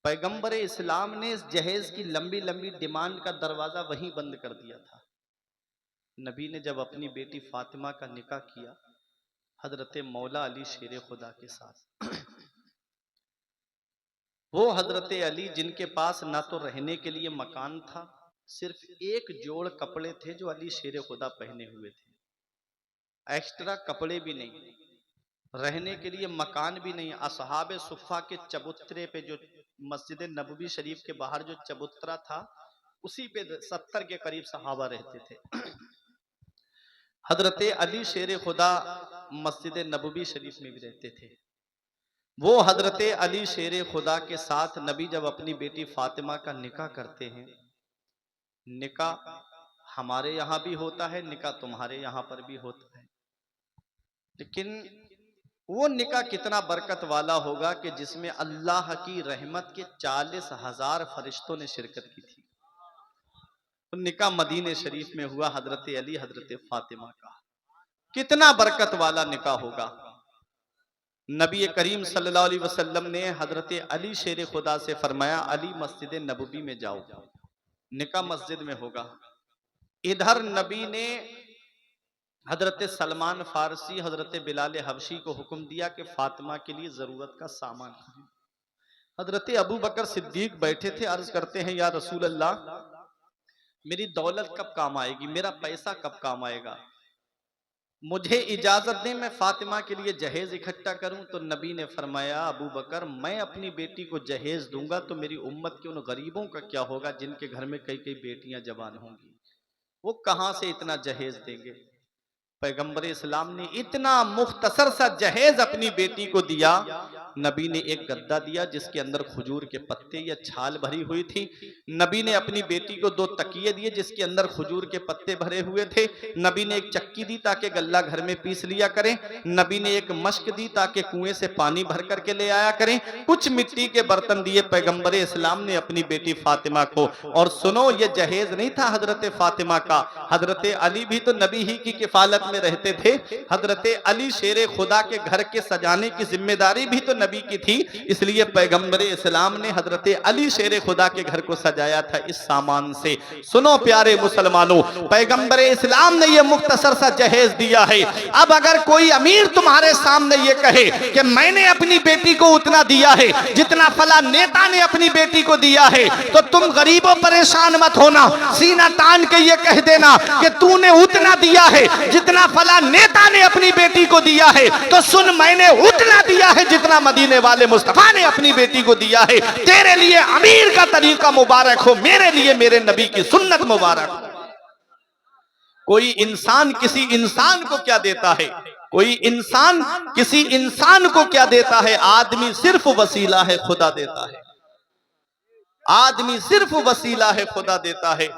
पैगंबर इस्लाम ने इस जहेज की लंबी लंबी डिमांड का दरवाजा वहीं बंद कर दिया था। नबी ने जब अपनी बेटी फातिमा का निकाह किया हजरत मौला अली शेर खुदा के साथ, वो हजरत अली जिनके पास ना तो रहने के लिए मकान था, सिर्फ एक जोड़ कपड़े थे जो अली शेर खुदा पहने हुए थे, एक्स्ट्रा कपड़े भी नहीं, रहने के लिए मकान भी नहीं। असहाबे सुफ़ा के चबूतरे पे, जो मस्जिद नबवी शरीफ के बाहर जो चबूतरा था, उसी पे 70 के करीब सहाबा रहते थे। हजरत अली शेर खुदा मस्जिद नबवी शरीफ में भी रहते थे। वो हजरत अली शेर खुदा के साथ नबी जब अपनी बेटी फातिमा का निकाह करते हैं, निकाह हमारे यहाँ भी होता है, निकाह तुम्हारे यहाँ पर भी होता है, लेकिन वो निकाह कितना बरकत वाला होगा कि जिसमें अल्लाह की रहमत के 40,000 फरिश्तों ने शिरकत की थी। तो निकाह मदीने शरीफ में हुआ हजरत अली हजरत फातिमा का, कितना बरकत वाला निकाह होगा। नबी करीम सल्लल्लाहु अलैहि वसल्लम ने हजरत अली शेर खुदा से फरमाया, अली मस्जिद नबवी में जाओ, निकाह मस्जिद में होगा। इधर नबी ने हजरत सलमान फारसी हजरत बिलाल हबशी को हुक्म दिया कि फातिमा के लिए जरूरत का सामान खरीद। हजरत अबू बकर सिद्दीक बैठे थे, अर्ज करते हैं या रसूल अल्लाह, मेरी दौलत कब काम आएगी, मेरा पैसा कब काम आएगा, मुझे इजाजत दें मैं फातिमा के लिए जहेज इकट्ठा करूं। तो नबी ने फरमाया, अबू बकर मैं अपनी बेटी को जहेज दूंगा तो मेरी उम्मत के उन गरीबों का क्या होगा जिनके घर में कई कई बेटियां जवान होंगी, वो कहां से इतना जहेज देंगे। पैगंबर इस्लाम ने इतना मुख्तसर सा जहेज अपनी बेटी को दिया। नबी ने एक गद्दा दिया जिसके अंदर खजूर के पत्ते या छाल भरी हुई थी। नबी ने अपनी बेटी को 2 तकिए दिए जिसके अंदर खजूर के पत्ते भरे हुए थे। नबी ने एक चक्की दी ताकि गल्ला घर में पीस लिया करें। नबी ने एक मश्क दी ताकि कुएं से पानी भर करके ले आया करें। कुछ मिट्टी के बर्तन दिए पैगंबर इस्लाम ने अपनी बेटी फातिमा को। और सुनो, ये जहेज नहीं था हजरत फातिमा का, हजरत अली भी तो नबी ही की किफालत में रहते थे। हजरत अली शेरे खुदा के घर के सजाने की जिम्मेदारी भी तो नबी की थी, इसलिए पैगंबर इस्लाम ने हजरत अली शेरे खुदा के घर को सजाया था इस सामान से। सुनो प्यारे मुसलमानों, पैगंबर इस्लाम ने यह मुख्तसर सा जहेज दिया है। अब अगर कोई अमीर तुम्हारे सामने ये कहे कि मैंने अपनी बेटी को उतना दिया है जितना फला नेता ने अपनी बेटी को दिया है, तो तुम गरीबों परेशान मत होना, सीना तान के ये कह देना कि तूने उतना दिया है जितना जितना फला नेता ने अपनी बेटी को दिया है तो सुन, मैंने उतना दिया है जितना मदीने वाले मुस्तफा ने अपनी बेटी को दिया है। तेरे लिए अमीर का तरीका मुबारक हो, मेरे लिए मेरे नबी की सुन्नत मुबारक हो। कोई इंसान किसी इंसान को क्या देता है? कोई इंसान किसी इंसान को क्या देता है? आदमी सिर्फ वसीला है, खुदा देता है। आदमी सिर्फ वसीला है, खुदा देता है।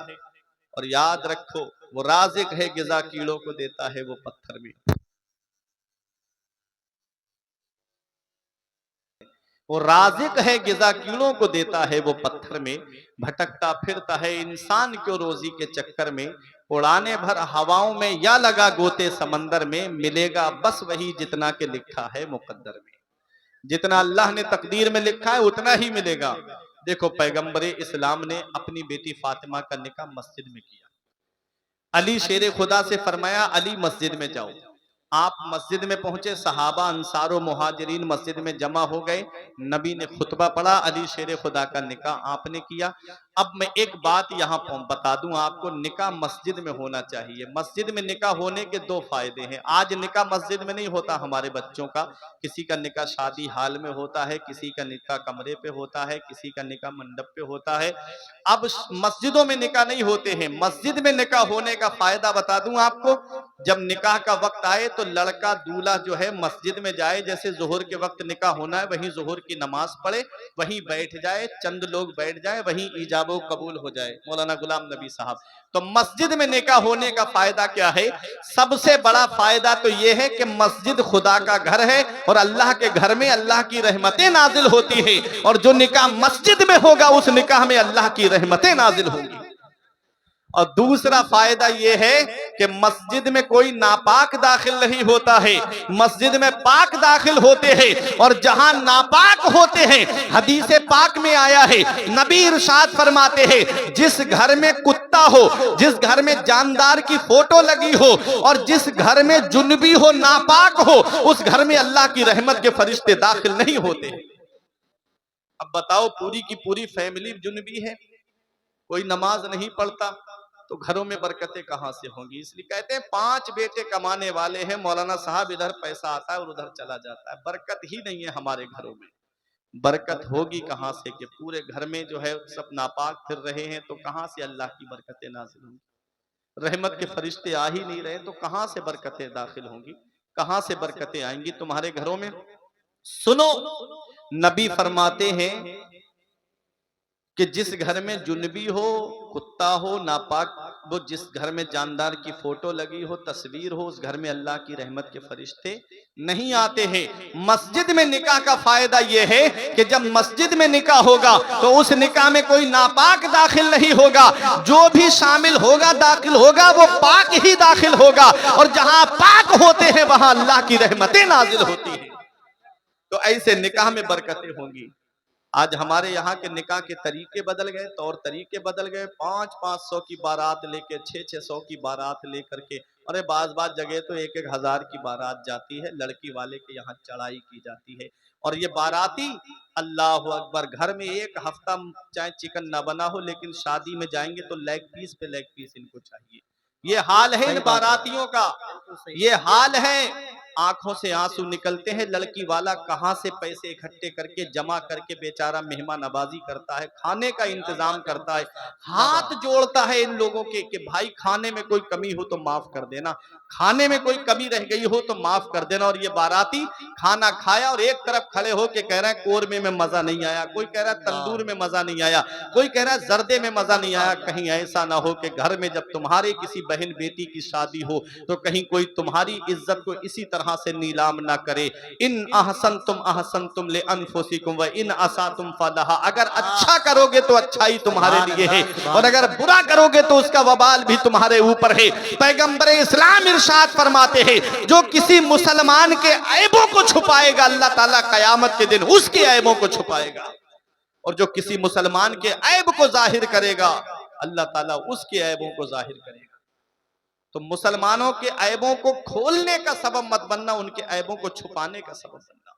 और याद रखो, वो राज़िक है, गिज़ा कीड़ों को देता है वो पत्थर में। वो राज़िक है, गिज़ा कीड़ों को देता है वो पत्थर में। भटकता फिरता है इंसान क्यों रोजी के चक्कर में, उड़ाने भर हवाओं में या लगा गोते समंदर में, मिलेगा बस वही जितना के लिखा है मुकद्दर में। जितना अल्लाह ने तकदीर में लिखा है उतना ही मिलेगा। देखो, पैगंबरे इस्लाम ने अपनी बेटी फातिमा का निकाह मस्जिद में किया। अली शेरे खुदा से फरमाया, अली मस्जिद में जाओ। आप मस्जिद में पहुंचे, सहाबा अंसारो मुहाजिरीन मस्जिद में जमा हो गए। नबी ने खुतबा पढ़ा, अली शेरे खुदा का निकाह आपने किया। अब मैं एक बात यहाँ बता दूं आपको, निकाह मस्जिद में होना चाहिए। मस्जिद में निकाह होने के दो फायदे हैं। आज निकाह मस्जिद में नहीं होता हमारे बच्चों का, किसी का निकाह शादी हाल में होता है, किसी का निकाह कमरे पे होता है, किसी का निकाह मंडप पे होता है। अब मस्जिदों में निकाह नहीं होते हैं। मस्जिद में निकाह होने का फायदा बता दूं आपको, जब निकाह का वक्त आए तो लड़का दूल्हा जो है मस्जिद में जाए, जैसे जोहर के वक्त निकाह होना है वहीं जोहर की नमाज पढ़े, वहीं बैठ जाए, चंद लोग बैठ जाए, वहीं इजाबो कबूल हो जाए। मौलाना गुलाम नबी साहब। तो मस्जिद में निकाह होने का फायदा क्या है? सबसे बड़ा फायदा तो यह है कि मस्जिद खुदा का घर है और अल्लाह के घर में अल्लाह की रहमतें नाजिल होती है, और जो निकाह मस्जिद में होगा उस निकाह में अल्लाह की रहमतें नाजिल होंगी। और दूसरा फायदा यह है कि मस्जिद में कोई नापाक दाखिल नहीं होता है, मस्जिद में पाक दाखिल होते हैं। और जहां नापाक होते हैं, हदीस पाक में आया है, नबी इरशाद फरमाते हैं, जिस घर में कुत्ता हो, जिस घर में जानदार की फोटो लगी हो, और जिस घर में जुनबी हो, नापाक हो, उस घर में अल्लाह की रहमत के फरिश्ते दाखिल नहीं होते। अब बताओ, पूरी की पूरी फैमिली जुनबी है, कोई नमाज नहीं पढ़ता, तो घरों में बरकतें कहां से होंगी? इसलिए कहते हैं 5 बेटे कमाने वाले हैं मौलाना साहब, इधर पैसा आता है और उधर चला जाता है। बरकत ही नहीं है हमारे घरों में। बरकत होगी कहां से कि पूरे घर में जो है सब नापाक फिर रहे हैं, तो कहां से अल्लाह की बरकतें नाजिल होंगी? रहमत के फरिश्ते आ ही नहीं रहे तो कहां से बरकतें दाखिल होंगी, कहां से बरकतें आएंगी तुम्हारे घरों में? सुनो, नबी फरमाते हैं कि जिस घर में जुनबी हो, कुत्ता हो, नापाक, वो जिस घर में जानदार की फोटो लगी हो, तस्वीर हो, उस घर में अल्लाह की रहमत के फरिश्ते नहीं आते हैं। मस्जिद में निकाह का फायदा यह है कि जब मस्जिद में निकाह होगा तो उस निकाह में कोई नापाक दाखिल नहीं होगा, जो भी शामिल होगा दाखिल होगा वो पाक ही दाखिल होगा, और जहां पाक होते हैं वहां अल्लाह की रहमतें नाजिल होती हैं। तो ऐसे निकाह में बरकतें होंगी। आज हमारे यहाँ के निकाह के तरीके बदल गए, तौर तरीके बदल गए। 500-500 की बारात लेके, 600-600 की बारात लेकर के, अरे बाज जगह तो 1-1 हजार की बारात जाती है, लड़की वाले के यहाँ चढ़ाई की जाती है। और ये बाराती, अल्लाह अकबर, घर में एक हफ्ता चाहे चिकन ना बना हो, लेकिन शादी में जाएंगे तो लेग पीस पे लेग पीस इनको चाहिए। ये हाल है इन बारातियों का, ये हाल है। आंखों से आंसू निकलते हैं। लड़की वाला कहां से पैसे इकट्ठे करके जमा करके बेचारा मेहमान नवाजी करता है, खाने का इंतजाम करता है, हाथ जोड़ता है इन लोगों के कि भाई खाने में कोई कमी हो तो माफ कर देना, खाने में कोई कमी रह गई हो तो माफ कर देना। और ये बाराती खाना खाया और एक तरफ खड़े होके कह रहा है कोरमे में मजा नहीं आया, कोई कह रहा है तंदूर में मजा नहीं आया, कोई कह रहा है जर्दे में मजा नहीं आया। कहीं ऐसा ना हो कि घर में जब तुम्हारे किसी बहन बेटी की शादी हो तो कहीं कोई तुम्हारी इज्जत को इसी तरह से नीलाम ना करे। इन अहसनतुम ले अनफुसिकुम व इन असातुम फलहा। अगर अच्छा करोगे तो अच्छा ही तुम्हारे लिए है, और अगर बुरा करोगे तो उसका वबाल भी तुम्हारे ऊपर है। पैगंबर इस्लाम इरशाद फरमाते हैं, जो किसी मुसलमान के ऐबों को छुपाएगा अल्लाह ताला कयामत के दिन उसके ऐबों को छुपाएगा, और जो किसी मुसलमान के ऐब को जाहिर करेगा अल्लाह ताला उसके ऐबों को जाहिर करेगा। तो मुसलमानों के ऐबों को खोलने का सबब मत बनना, उनके ऐबों को छुपाने का सबब बनना।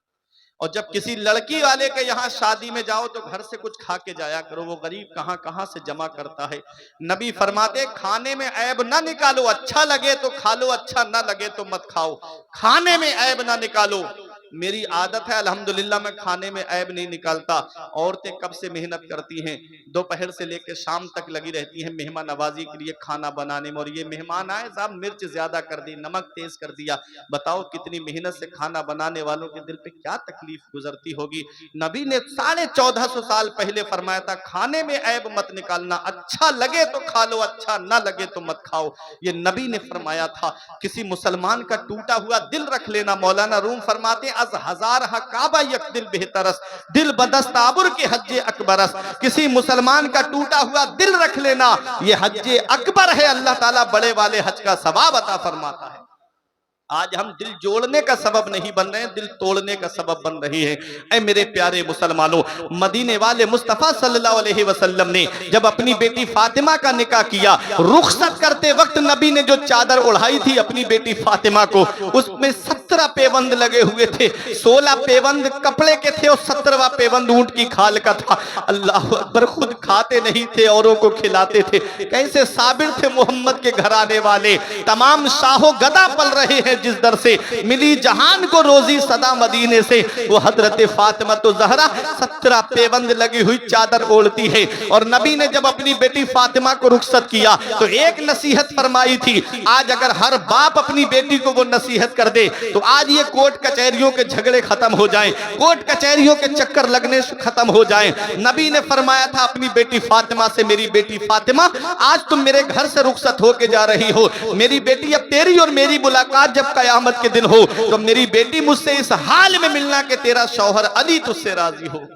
और जब किसी लड़की वाले के यहाँ शादी में जाओ तो घर से कुछ खा के जाया करो, वो गरीब कहाँ कहाँ से जमा करता है। नबी फरमाते खाने में ऐब ना निकालो, अच्छा लगे तो खा लो, अच्छा ना लगे तो मत खाओ, खाने में ऐब ना निकालो। मेरी आदत है अल्हम्दुलिल्लाह, मैं खाने में ऐब नहीं निकालता। औरतें कब से मेहनत करती हैं, दोपहर से लेकर शाम तक लगी रहती हैं मेहमान नवाजी के लिए खाना बनाने में। और ये मेहमान आए, साहब मिर्च ज्यादा कर दी, नमक तेज कर दिया, बताओ कितनी मेहनत से खाना बनाने वालों के दिल पे क्या तकलीफ गुजरती होगी। नबी ने 1450 साल पहले फरमाया था खाने में ऐब मत निकालना, अच्छा लगे तो खा लो, अच्छा ना लगे तो मत खाओ। ये नबी ने फरमाया था। किसी मुसलमान का टूटा हुआ दिल रख लेना, मौलाना रूम फरमाते अज हजार काबा यक दिल बेहतरस, दिल बदस्ताबुर के हज्जे अकबरस। किसी मुसलमान का टूटा हुआ दिल रख लेना, ये हज्जे अकबर है, अल्लाह ताला बड़े वाले हज का सवाब अता फरमाता है। आज हम दिल जोड़ने का सबब नहीं बन रहे हैं, दिल तोड़ने का सबब बन रही है। ऐ मेरे प्यारे मुसलमानों, मदीने वाले मुस्तफा सल्लल्लाहु अलैहि वसल्लम ने जब अपनी बेटी फातिमा का निकाह किया, रुखसत करते वक्त नबी ने जो चादर ओढ़ाई थी अपनी बेटी फातिमा को, उसमें 17 पेबंद लगे हुए थे। 16 पेबंद कपड़े के थे और 17वां पेबंद ऊंट की खाल का था। अल्लाह अकबर, खुद खाते नहीं थे, औरों को खिलाते थे। कैसे साबिर थे मोहम्मद के घराने वाले। तमाम शाहो गदा पल रहे हैं जिस दर से मिली जहान को रोजी सदा मदीने से, वो हजरत फातिमा तो जहरा 17 पेबंद लगी हुई चादर ओढ़ती है। और नबी ने जब अपनी बेटी फातिमा को रुखसत किया तो एक नसीहत फरमाई थी। आज अगर हर बाप अपनी बेटी को वो नसीहत कर दे तो आज ये कोर्ट कचहरियों के झगड़े खत्म हो जाएं, कोर्ट कचहरियों के चक्कर लगने खत्म हो जाएं। नबी ने फरमाया था अपनी बेटी फातिमा से, मेरी बेटी फातिमा आज तुम मेरे घर से रुखसत होके जा रही हो, मेरी बेटी अब तेरी और मेरी मुलाकात जब कयामत के दिन हो तो मेरी बेटी मुझसे इस हाल में मिलना कि तेरा शौहर अली तुझसे राजी हो।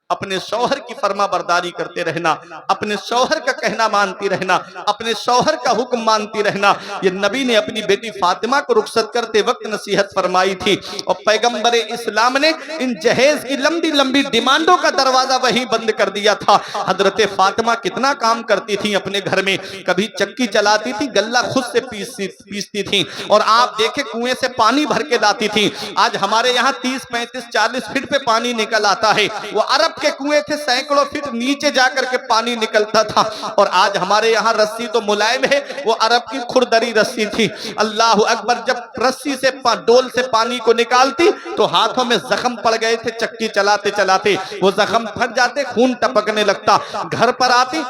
अपने शौहर की फरमा बरदारी करते रहना, अपने शौहर का कहना मानती रहना, अपने शौहर का हुक्म मानती रहना। ये नबी ने अपनी बेटी फातिमा को रुखसत करते वक्त नसीहत फरमाई थी। और पैगंबर इस्लाम ने इन जहेज की लंबी लंबी डिमांडों का दरवाजा वहीं बंद कर दिया था। हजरत फातिमा कितना काम करती थी अपने घर में, कभी चक्की चलाती थी, गल्ला खुद से पीसती थी, और आप देखे कुएं से पानी भर के लाती थी। आज हमारे यहाँ 30, 35, 40 फीट पे पानी निकल आता है, वो अरब के कुएं थे सैकड़ों फीट नीचे जाकर के पानी निकलता था। और आज हमारे यहाँ रस्सी तो मुलायम है, वो अरब की खुरदरी रस्सी थी। अल्लाह अकबर, जब रस्सी से डोल से पानी को निकालती तो हाथों में जख्म पड़ गए थे, चक्की चलाते चलाते वो जख्म फट जाते, खून टपकने लगता। घर पर आती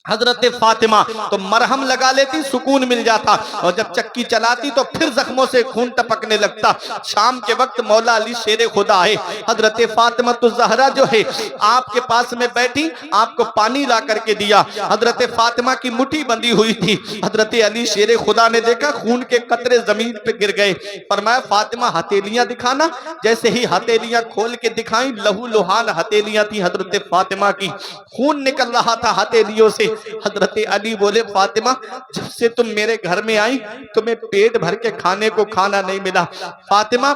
हजरत फातिमा तो मरहम लगा लेती, सुकून मिल जाता, और जब चक्की चलाती तो फिर जख्मों से खून टपकने लगता। शाम के वक्त मौला अली शेरे खुदा है, हजरत फातिमा तो जहरा जो है आपके पास में बैठी, आपको पानी ला करके दिया। हजरत फातिमा की मुट्ठी बंधी हुई थी। हजरत अली शेरे खुदा ने देखा खून के कतरे जमीन पे गिर गए। फरमाया फातिमा हथेलियां दिखाना। जैसे ही हथेलियां खोल के दिखाई, लहू लुहान हथेलियां थी हजरत फातिमा की, खून निकल रहा था हथेलियों से। हजरत अली बोले फातिमा, जब से तुम मेरे घर में आई तुम्हें पेट भर के खाने को खाना नहीं मिला, फातिमा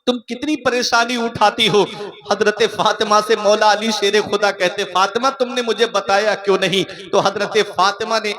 तुम कितनी परेशानी उठाती हो। हजरत फातिमा से मौला अली शेरे खुदा कहते फातिमा तुमने मुझे बताया क्यों नहीं। तो हजरत फातिमा ने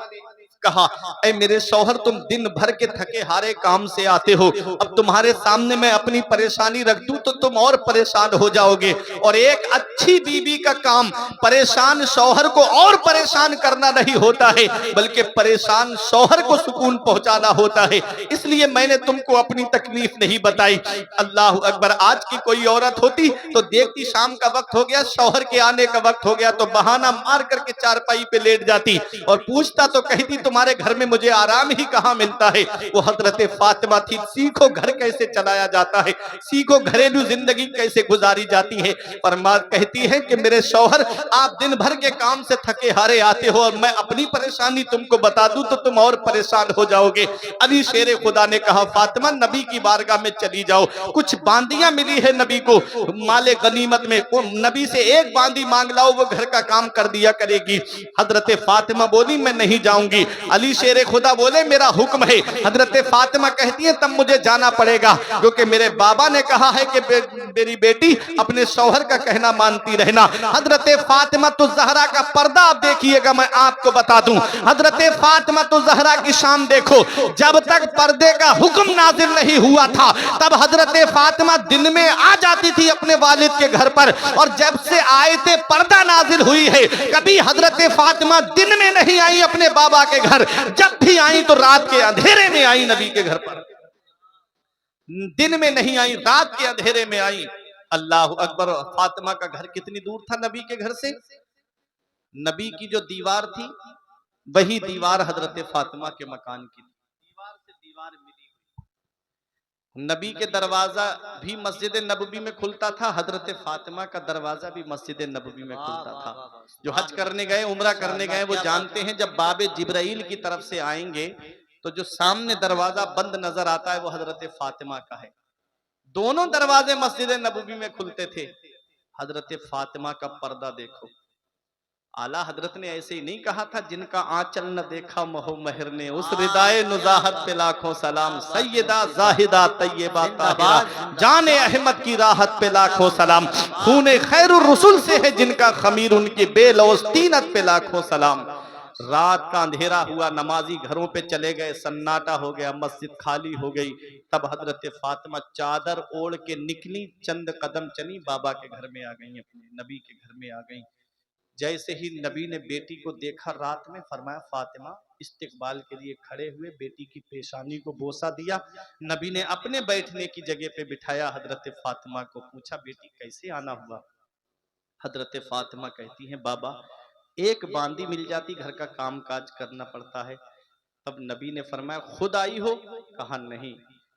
कहा, ऐ मेरे शौहर तुम दिन भर के थके हारे काम से आते हो, अब तुम्हारे सामने मैं अपनी परेशानी रख दूं तो तुम और परेशान हो जाओगे। और एक अच्छी बीबी का काम परेशान शौहर को और परेशान करना नहीं होता है, बल्कि परेशान शौहर को सुकून पहुंचाना होता है। इसलिए मैंने तुमको अपनी तकलीफ नहीं बताई। अल्लाह अकबर, आज की कोई औरत होती तो देखती शाम का वक्त हो गया, शौहर के आने का वक्त हो गया, तो बहाना मार करके चारपाई पे लेट जाती और पूछता तो कहती तुम्हारे घर में मुझे आराम ही कहाँ मिलता है। वो हजरत फातिमा थी, सीखो घर कैसे चलाया जाता है, सीखो घरेलू जिंदगी कैसे गुजारी जाती है। पर माँ कहती है कि मेरे शौहर आप दिन भर के काम से थके हारे आते हो और मैं अपनी परेशानी तुमको बता दूं तो तुम और परेशान हो जाओगे। अली शेरे खुदा ने कहा फातिमा नबी की बारगाह में चली जाओ, कुछ बांदियां मिली है नबी को माले गनीमत में, नबी से एक बांदी मांग लाओ, वो घर का काम कर दिया करेगी। हजरत फातिमा बोली मैं नहीं जाऊंगी। अली शेर खुदा बोले मेरा हुक्म है। हजरत फातिमा कहती है तब मुझे जाना पड़ेगा, क्योंकि मेरे बाबा ने कहा है कि मेरी बेटी अपने शौहर का कहना मानती रहना। हजरत फातिमा तो जहरा का पर्दा आप देखिएगा, मैं आपको बता दूं, हजरत फातिमा तो जहरा की शान देखो, जब तक पर्दे का हुक्म नाजिल नहीं हुआ था तब हजरत फातिमा दिन में आ जाती थी अपने वालिद के घर पर, और जब से आयते पर्दा नाजिल हुई है कभी हजरत फातिमा दिन में नहीं आई अपने बाबा के घर, जब भी आई तो रात के अंधेरे में आई नबी के घर पर, दिन में नहीं आई, रात के अंधेरे में आई। अल्लाह अकबर। फातिमा का घर कितनी दूर था नबी के घर से? नबी की जो दीवार थी वही दीवार हजरत फातिमा के मकान की थी, दीवार से दीवार मिली हुई। नबी के दरवाजा भी मस्जिद नबवी में खुलता था, हजरत फातिमा का दरवाजा भी मस्जिद नबवी में खुलता था। जो हज करने गए, उम्रा करने गए, वो जानते हैं जब बाबे जिब्राइल की तरफ से आएंगे तो जो सामने दरवाजा बंद नजर आता है वो हजरत फातिमा का है। दोनों दरवाजे मस्जिद नबवी में खुलते थे। हजरत फातिमा का पर्दा देखो, आला हजरत ने ऐसे ही नहीं कहा था जिनका आंचल न देखा मोह महर ने, उस रिदाए नुजाहत पे लाखों सलाम, सैयदा जाहिदा तैयबा ताहिरा, जाने अहमद की राहत पे लाखों सलाम, खूने खैरुर रसूल से है जिनका खमीर, उनकी बेलौस तीनत पे लाखों सलाम। रात का अंधेरा हुआ, नमाजी घरों पे चले गए, सन्नाटा हो गया, मस्जिद खाली हो गई। तब हजरत फातिमा चादर ओढ़ के निकली, चंद कदम चली, बाबा के घर में आ गई, अपने नबी के घर में आ गई। जैसे ही नबी ने बेटी को देखा रात में, फरमाया फातिमा, इस्तिकबाल के लिए खड़े हुए, बेटी की पेशानी को बोसा दिया। नबी ने अपने बैठने की जगह पे बिठाया, हजरत फातिमा को पूछा बेटी कैसे आना हुआ? हजरत फातिमा कहती हैं बाबा एक बांदी मिल जाती, घर का काम काज करना पड़ता है। तब नबी ने फरमाया खुद आई हो? कहा नहीं,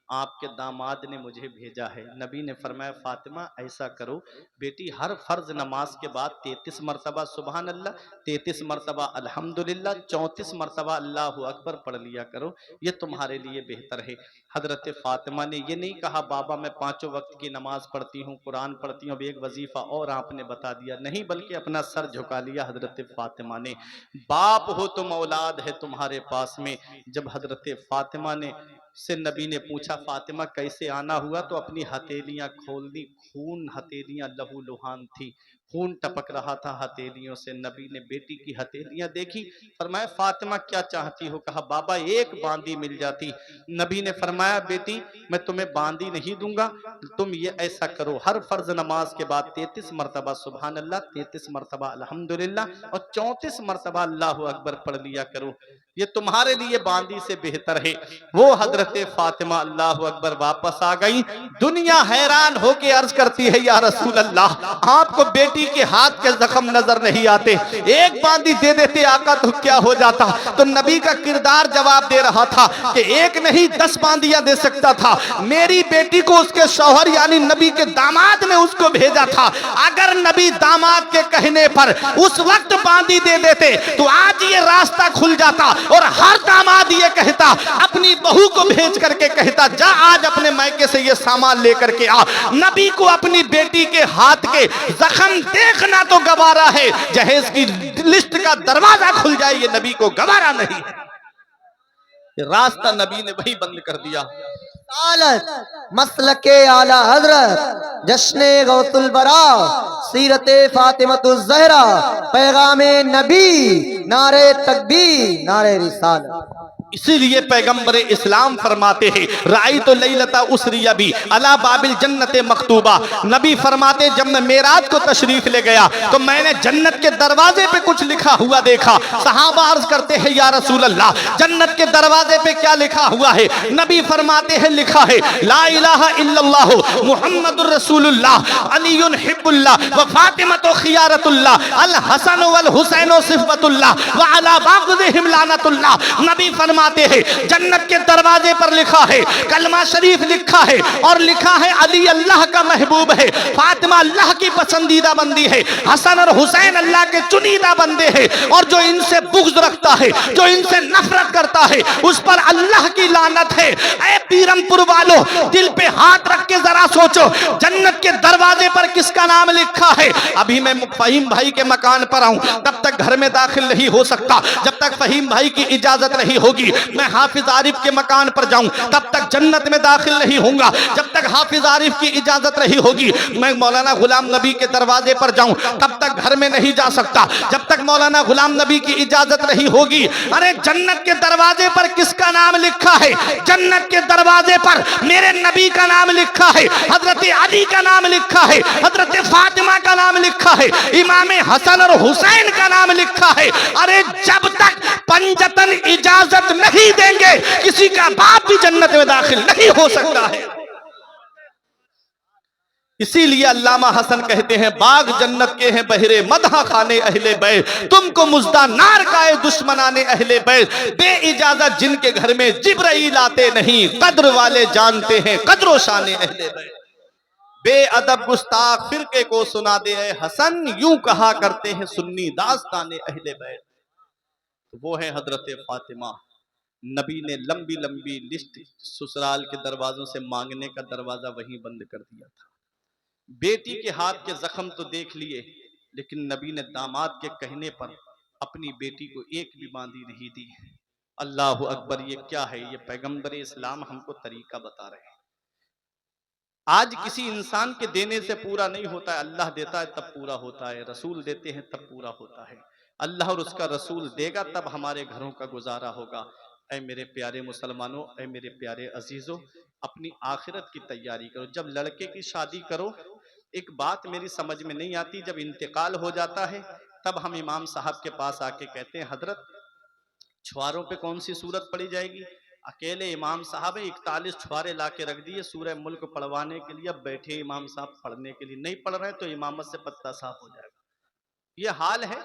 आपके दामाद ने मुझे भेजा है। नबी ने फरमाया फातिमा ऐसा करो बेटी, हर फर्ज नमाज के बाद 33 मरतबा सुबहान अल्लाह, 33 मरतबा अल्हम्दुलिल्लाह, 34 मरतबा अल्लाहु अकबर पढ़ लिया करो, ये तुम्हारे लिए बेहतर है। हजरत फातिमा ने ये नहीं कहा बाबा मैं 5 वक्त की नमाज पढ़ती हूँ, कुरान पढ़ती हूँ, अब एक वजीफा और आपने बता दिया, नहीं, बल्कि अपना सर झुका लिया हजरत फातिमा ने। बाप हो तुम, औलाद है तुम्हारे पास में। जब हजरत फातिमा ने से नबी ने पूछा फातिमा कैसे आना हुआ, तो अपनी हथेलियां खोल दी, खून हथेलियां लहू लुहान थी, खून टपक रहा था हथेलियों से। नबी ने बेटी की हथेलियां देखी, फरमाया फातिमा क्या चाहती हो? कहा बाबा एक बांदी मिल जाती। नबी ने फरमाया बेटी मैं तुम्हें बांदी नहीं दूंगा, तुम ये ऐसा करो हर फर्ज नमाज के बाद 33 मरतबा सुबहान अल्लाह, 33 मरतबा अल्हम्दुलिल्लाह और 34 मरतबा अल्लाहु अकबर पढ़ लिया करो, ये तुम्हारे लिए बांदी से बेहतर है। वो हजरत फातिमा अल्लाहु अकबर वापस आ गई। दुनिया हैरान होके अर्ज करती है या रसूल अल्लाह, आपको बेटी के हाथ के जख्म नजर नहीं आते, एक बांदी दे देते आका तो क्या हो जाता? तो नबी का किरदार जवाब दे रहा था कि एक नहीं 10 बांदियां दे सकता था। मेरी बेटी को उसके शौहर यानी नबी के दामाद ने उसको भेजा था, अगर नबी दामाद के कहने पर उस वक्त बांदी दे देते तो आज ये रास्ता खुल जाता और हर दामाद ये कहता, अपनी बहू को भेज करके कहता जा आज अपने मायके से ये सामान लेकर के आ। नबी को अपनी बेटी के हाथ के जख्म देखना तो गवारा है, जहेज की लिस्ट का दरवाजा खुल जाए ये नबी को गवारा नहीं। रास्ता नबी ने वही बंद कर दिया। मसलके आला हजरत, जश्ने गौतुल बरा, सीरते फातिमतुज ज़हरा, पैगामे नबी, नारे तकबीर, नारे रिसालत। इसीलिए पैगंबर इस्लाम फरमाते हैं राई तो लैलता उसरिया भी अला बाबिल जन्नत मकतूबा। नबी फरमाते जब मैं मेराज को तशरीफ ले गया तो मैंने जन्नत के दरवाजे पे कुछ लिखा हुआ देखा। सहाबा अर्ज करते हैं या रसूल अल्लाह जन्नत के दरवाजे पे क्या लिखा हुआ है? नबी फरमाते हैं लिखा है ला इलाहा इल्लल्लाह मुहम्मदुर रसूलुल्लाह अलीयुन हिब्बुल्लाह व फातिमतु खियारतुल्लाह अल हसन वल हुसैन सिफ़तुल्लाह व अला बाग़िहिम लानतुल्लाह। नबी फरमा फरमाते हैं जन्नत के दरवाजे पर लिखा है, कलमा शरीफ लिखा है और लिखा है अली अल्लाह का महबूब है, फातिमा अल्लाह की पसंदीदा बंदी है, हसन और हुसैन अल्लाह के चुनीदा बंदे हैं, और जो इनसे बुग़्ज़ रखता है, जो इनसे नफरत करता है, उस पर अल्लाह की लानत है। ऐ पीरमपुर वालों, दिल पे हाथ रख के जरा सोचो, जन्नत के दरवाजे पर किसका नाम लिखा है? अभी मैं फहीम भाई के मकान पर आऊं, तब तक घर में दाखिल नहीं हो सकता जब तक फहीम भाई की इजाजत नहीं होगी। मैं हाफिज आरिफ के मकान पर जाऊं, तब तक जन्नत में दाखिल नहीं होऊंगा जब तक हाफिज आरिफ की इजाजत नहीं होगी। मैं मौलाना गुलाम नबी के दरवाजे पर जाऊं, तब तक घर में नहीं जा सकता जब तक मौलाना गुलाम नबी की इजाजत नहीं होगी। अरे जन्नत के दरवाजे पर किसका नाम लिखा है? जन्नत के दरवाजे पर मेरे नबी का नाम लिखा है, हजरत अली का नाम लिखा है, हजरत फातिमा का नाम लिखा है, इमाम हसन और हुसैन का नाम लिखा है। अरे जब तक पंजतन इजाजत नहीं देंगे, किसी का बाप भी जन्नत में दाखिल नहीं हो सकता है। इसीलिए अल्लामा हसन कहते हैं, बाग जन्नत के हैं बहरे मदहा खाने अहले बैत, तुमको मुज्दा नार काए दुश्मनाने अहले बैत, बे इजाजत जिनके घर में जिब्राइल आते नहीं, कद्र वाले जानते हैं कद्रो शाने अहले बैत। बेअदब गुस्ताख फिरके को सुना दे हसन, यूं कहा करते हैं सुन्नी दास्ताने अहले बैत। तो वो है हजरत फातिमा। नबी ने लंबी लंबी लिस्ट ससुराल के दरवाजों से मांगने का दरवाजा वहीं बंद कर दिया था। बेटी के हाथ के जख्म तो देख लिए, लेकिन नबी ने दामाद के कहने पर अपनी बेटी को एक भी बांधी नहीं दी। अल्लाह अकबर, ये क्या है? ये पैगंबर इस्लाम हमको तरीका बता रहे हैं। आज किसी इंसान के देने से पूरा नहीं होता है, अल्लाह देता है तब पूरा होता है, रसूल देते हैं तब पूरा होता है। अल्लाह और उसका रसूल देगा तब हमारे घरों का गुजारा होगा। ऐ मेरे प्यारे मुसलमानों, ऐ मेरे प्यारे अजीजों, अपनी आखिरत की तैयारी करो। जब लड़के की शादी करो, एक बात मेरी समझ में नहीं आती, जब इंतकाल हो जाता है तब हम इमाम साहब के पास आके कहते हैं, हजरत छुआरों पे कौन सी सूरत पड़ी जाएगी? अकेले इमाम साहब 41 छुआरे ला के रख दिए सूरह मुल्क पढ़वाने के लिए। अब बैठे इमाम साहब पढ़ने के लिए, नहीं पढ़ रहे तो इमामत से पत्ता साफ हो जाएगा। ये हाल है।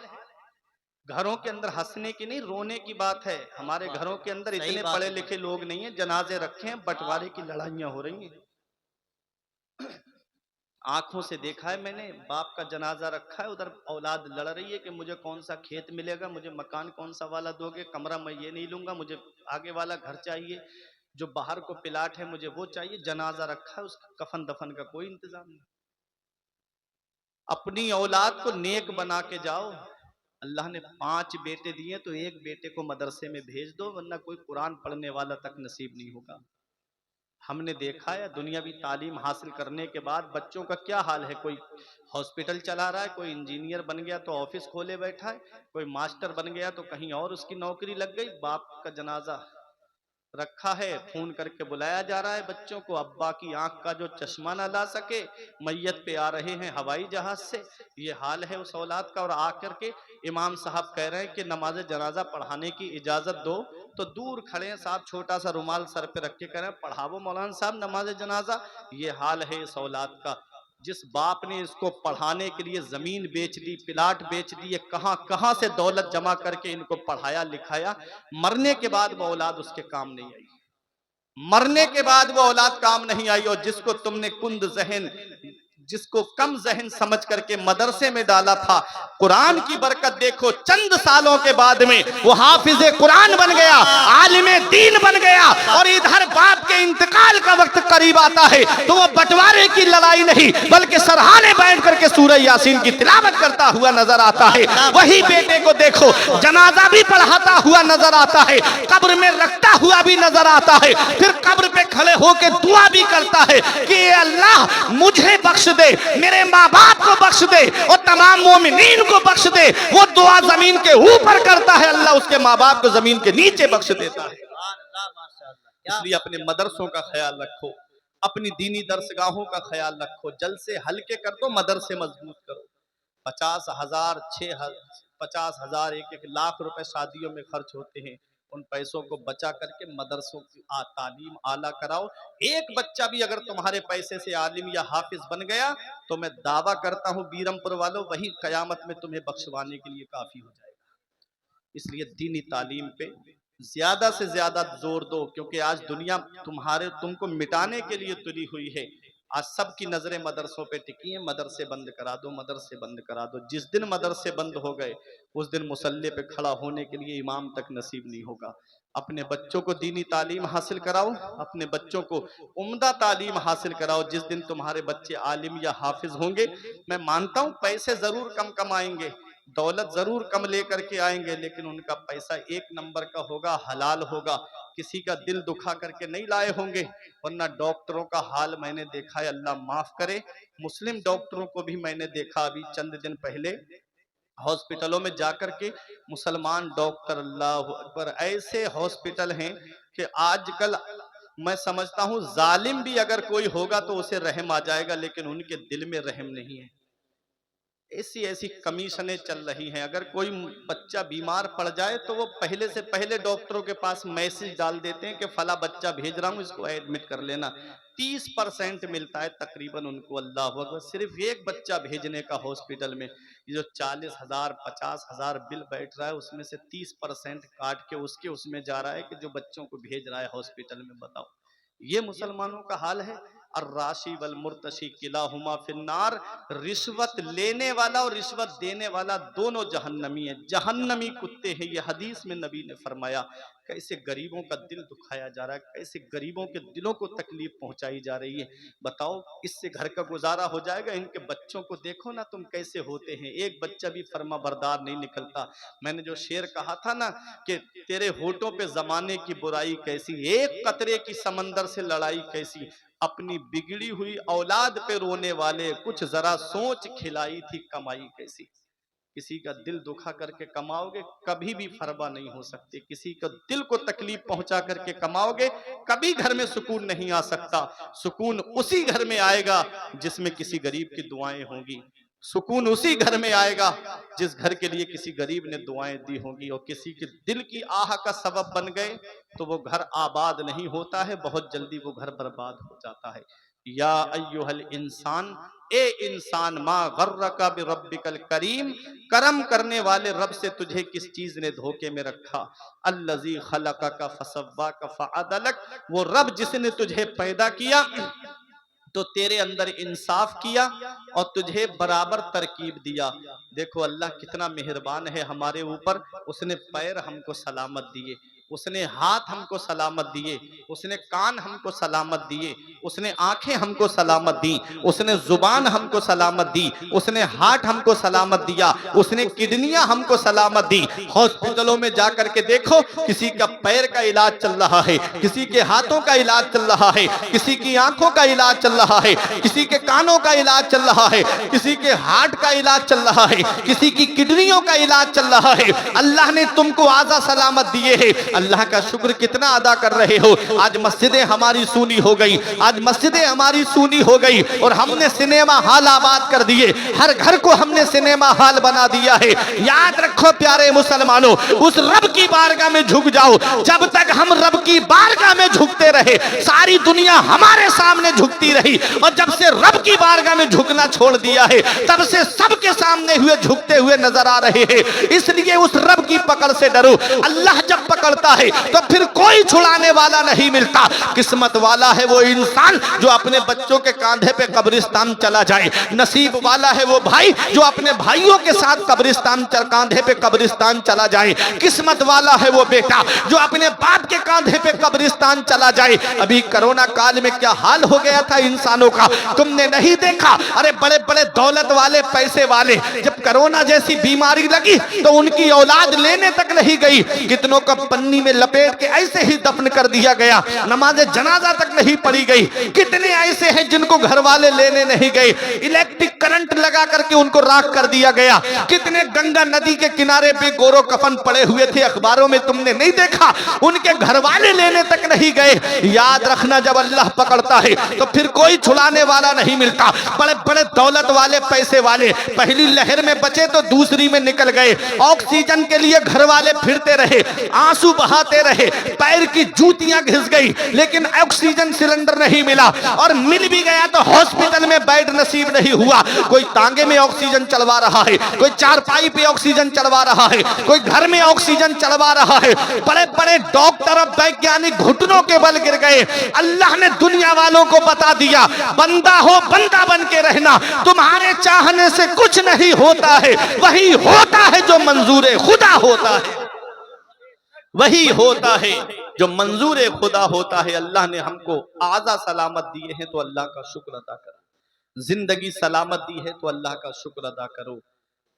घरों के अंदर हंसने की नहीं, रोने की बात है। हमारे घरों के अंदर इतने पढ़े लिखे लोग नहीं है, जनाजे रखे हैं, बंटवारे की लड़ाइयां हो रही हैं। आंखों से देखा है मैंने, बाप का जनाजा रखा है, उधर औलाद लड़ रही है कि मुझे कौन सा खेत मिलेगा, मुझे मकान कौन सा वाला दोगे, कमरा मैं ये नहीं लूंगा, मुझे आगे वाला घर चाहिए, जो बाहर को प्लाट है मुझे वो चाहिए। जनाजा रखा है, उसका कफन दफन का कोई इंतजाम नहीं। अपनी औलाद को नेक बना के जाओ। अल्लाह ने 5 बेटे दिए तो एक बेटे को मदरसे में भेज दो, वरना कोई कुरान पढ़ने वाला तक नसीब नहीं होगा। हमने देखा है दुनियावी तालीम हासिल करने के बाद बच्चों का क्या हाल है। कोई हॉस्पिटल चला रहा है, कोई इंजीनियर बन गया तो ऑफिस खोले बैठा है, कोई मास्टर बन गया तो कहीं और उसकी नौकरी लग गई। बाप का जनाजा रखा है, फोन करके बुलाया जा रहा है बच्चों को, अब्बा की आंख का जो चश्मा ना ला सके, मैयत पे आ रहे हैं हवाई जहाज से। ये हाल है उस औलाद का। और आकर के इमाम साहब कह रहे हैं कि नमाज जनाजा पढ़ाने की इजाजत दो, तो दूर खड़े हैं साहब, छोटा सा रुमाल सर पे रख के कह रहे हैं पढ़ावो मौलाना साहब नमाज जनाजा। ये हाल है इस औलाद का। जिस बाप ने इसको पढ़ाने के लिए जमीन बेच दी, प्लाट बेच दिए, कहां कहां से दौलत जमा करके इनको पढ़ाया लिखाया, मरने के बाद वो औलाद उसके काम नहीं आई। मरने के बाद वो औलाद काम नहीं आई। और जिसको तुमने कुंद जहन, जिसको कम जहन समझ करके मदरसे में डाला था, कुरान की बरकत देखो, चंद सालों के बाद में वो हाफिजे कुरान बन गया, आलिमे दीन बन गया। और इधर बाप के इंतकाल का वक्त करीब आता है तो वो बंटवारे की लड़ाई नहीं, बल्कि सरहाने बैठ करके सूरह यासीन की तिलावत करता हुआ नजर आता है। वही बेटे को देखो, जनाजा भी पढ़ाता हुआ नजर आता है, कब्र में रखता हुआ भी नजर आता है, फिर कब्र पे खड़े होकर दुआ भी करता है कि अल्लाह मुझे बख्श दे, मेरे माँ बाप को बख्श दे और तमाम मोमिनीन को बख्श दे। वो दुआ जमीन के ऊपर करता है, अल्लाह उसके माँ बाप को जमीन के नीचे बख्श देता है। इसलिए अपने मदरसों का ख्याल रखो, अपनी दीनी दरसगाहों का ख्याल रखो, जलसे हल्के कर दो, मदरसे मजबूत करो। 50,000 50,000 1-1 लाख रुपए शादियों में खर्च होते हैं, उन पैसों को बचा करके मदरसों की तालीम आला कराओ। एक बच्चा भी अगर तुम्हारे पैसे से आलिम या हाफिज बन गया तो मैं दावा करता हूं बीरमपुर वालों, वही कयामत में तुम्हें बख्शवाने के लिए काफी हो जाएगा। इसलिए दीनी तालीम पे ज्यादा से ज्यादा जोर दो, क्योंकि आज दुनिया तुमको मिटाने के लिए तुली हुई है। आज सबकी नजरें मदरसों पे टिकी हैं, मदरसे बंद करा दो, मदरसे बंद करा दो। जिस दिन मदरसे बंद हो गए उस दिन मुसल्ले पे खड़ा होने के लिए इमाम तक नसीब नहीं होगा। अपने बच्चों को दीनी तालीम हासिल कराओ, अपने बच्चों को उम्दा तालीम हासिल कराओ। जिस दिन तुम्हारे बच्चे आलिम या हाफिज होंगे, मैं मानता हूं पैसे जरूर कम कमाएंगे, दौलत जरूर कम लेकर के आएंगे, लेकिन उनका पैसा एक नंबर का होगा, हलाल होगा, किसी का दिल दुखा करके नहीं लाए होंगे। वरना डॉक्टरों का हाल मैंने देखा है, अल्लाह माफ करे, मुस्लिम डॉक्टरों को भी मैंने देखा अभी चंद दिन पहले हॉस्पिटलों में जाकर के। मुसलमान डॉक्टर, अल्लाह अकबर, ऐसे हॉस्पिटल हैं कि आजकल मैं समझता हूं जालिम भी अगर कोई होगा तो उसे रहम आ जाएगा, लेकिन उनके दिल में रहम नहीं है। ऐसी ऐसी कमीशनें चल रही हैं। अगर कोई बच्चा बीमार पड़ जाए तो वो पहले से पहले डॉक्टरों के पास मैसेज डाल देते हैं कि फला बच्चा भेज रहा हूं, इसको एडमिट कर लेना। 30% मिलता है तकरीबन उनको, अल्लाह अकबर, सिर्फ एक बच्चा भेजने का हॉस्पिटल में। ये जो 40,000 50,000 बिल बैठ रहा है, उसमें से 30% काट के उसमें जा रहा है कि जो बच्चों को भेज रहा है हॉस्पिटल में। बताओ, ये मुसलमानों का हाल है। अर्राशी वल मुर्तशी किलाहुमा फिन्नार, रिश्वत लेने वाला और रिश्वत देने वाला दोनों जहन्नमी है, जहन्नमी कुत्ते हैं। ये हदीस में नबी ने फरमाया। कैसे गरीबों का दिल दुखाया जा रहा है, कैसे गरीबों के दिलों को तकलीफ पहुंचाई जा रही है। बताओ, इससे घर का गुजारा हो जाएगा? इनके बच्चों को देखो ना तुम कैसे होते हैं, एक बच्चा भी फर्मा बरदार नहीं निकलता। मैंने जो शेर कहा था ना कि तेरे होठों पे जमाने की बुराई कैसी, एक कतरे की समंदर से लड़ाई कैसी, अपनी बिगड़ी हुई औलाद पे रोने वाले, कुछ जरा सोच खिलाई थी कमाई कैसी। किसी का दिल दुखा करके कमाओगे कभी भी फरबा नहीं हो सकते, किसी का दिल को तकलीफ पहुंचा करके कमाओगे कभी घर में सुकून नहीं आ सकता। सुकून उसी घर में आएगा जिसमें किसी गरीब की दुआएं होंगी, सुकून उसी घर में आएगा जिस घर के लिए किसी गरीब ने दुआएं दी होंगी। और किसी के दिल की आह का सबब बन गए तो वो घर आबाद नहीं होता है, बहुत जल्दी वो घर बर्बाद हो जाता है। या अय्युहल इंसान, ए इंसान, मा गर्रका बिरब्बिकल करीम, करम करने वाले रब से तुझे किस चीज ने धोखे में रखा। अल्लज़ी खलक़का फसव्वाका फअदलक, वो रब जिसने तुझे पैदा किया तो तेरे अंदर इंसाफ किया और तुझे बराबर तरकीब दिया। देखो अल्लाह कितना मेहरबान है हमारे ऊपर, उसने पैर हमको सलामत दिए, उसने हाथ हमको सलामत दिए, उसने कान हमको सलामत दिए, उसने आंखें हमको सलामत दी, उसने जुबान हमको सलामत दी, उसने हार्ट हमको सलामत दिया, उसने किडनियां हमको सलामत दी। हॉस्पिटलों में जाकर के देखो, किसी का पैर का इलाज चल रहा है, किसी के हाथों का इलाज चल रहा है, किसी की आंखों का इलाज चल रहा है, किसी के कानों का इलाज चल रहा है, किसी के हार्ट का इलाज चल रहा है, किसी की किडनियों का इलाज चल रहा है। अल्लाह ने तुमको आजा सलामत दिए है, अल्लाह का शुक्र कितना अदा कर रहे हो। आज मस्जिदें हमारी सूनी हो गई, आज मस्जिदें हमारी सूनी हो गई और हमने सिनेमा हॉल आबाद कर दिए, हर घर को हमने सिनेमा हॉल बना दिया है। याद रखो प्यारे मुसलमानों, उस रब की बारगाह में झुक जाओ। जब तक हम रब की बारगाह में झुकते रहे, सारी दुनिया हमारे सामने झुकती रही, और जब से रब की बारगाह में झुकना छोड़ दिया है तब से सबके सामने हुए झुकते हुए नजर आ रहे हैं। इसलिए उस रब की पकड़ से डरो। अल्लाह जब पकड़ता है तो फिर कोई छुड़ाने वाला नहीं मिलता। किस्मत वाला है वो इंसान जो अपने बच्चों के कांधे पे कब्रिस्तान चला जाए, नसीब वाला है वो भाई जो अपने भाइयों के साथ कब्रिस्तान कांधे पे कब्रिस्तान चला जाए, किस्मत वाला है वो बेटा जो अपने बाप के कांधे पे कब्रिस्तान चला जाए। अभी कोरोना काल में क्या हाल हो गया था इंसानों का, तुमने नहीं देखा? अरे बड़े बड़े दौलत वाले, पैसे वाले, जब कोरोना जैसी बीमारी लगी तो उनकी औलाद लेने तक नहीं गई, कितनों का पन्नी में लपेट के ऐसे ही दफन कर दिया गया, नमाज जनाजा तक नहीं पड़ी गई। कितने ऐसे हैं जिनको घर वाले लेने नहीं गए, इलेक्ट्रिक करंट लगा करके उनको राख कर दिया गया। कितने गंगा नदी के किनारे पे गोरो कफन पड़े हुए थे, अखबारों में तुमने नहीं देखा? उनके घर वाले लेने तक नहीं गए। याद रखना, जब अल्लाह पकड़ता है तो फिर कोई छुड़ाने वाला नहीं मिलता। बड़े बड़े दौलत वाले, पैसे वाले पहली लहर में बचे तो दूसरी में निकल गए। ऑक्सीजन के लिए घर वाले फिरते रहे, आंसू बहाते रहे, पैर की जूतियां घिस गई, लेकिन ऑक्सीजन सिलेंडर नहीं मिला, और मिल भी गया तो हॉस्पिटल में बेड नसीब नहीं हुआ। कोई तांगे में ऑक्सीजन चलवा रहा है, कोई चारपाई पे ऑक्सीजन चलवा रहा है, कोई घर में ऑक्सीजन चलवा रहा है। बड़े बड़े डॉक्टर और वैज्ञानिक घुटनों के बल गिर गए। अल्लाह ने दुनिया वालों को बता दिया, बंदा हो बंदा बन के रहना, तुम्हारे चाहने से कुछ नहीं होता है, वही होता है जो मंजूर खुदा होता है, वही होता है जो मंजूर खुदा होता है। अल्लाह ने हमको आजा सलामत दिए हैं तो अल्लाह का शुक्र अदा करो, जिंदगी सलामत दी है तो अल्लाह का शुक्र अदा करो।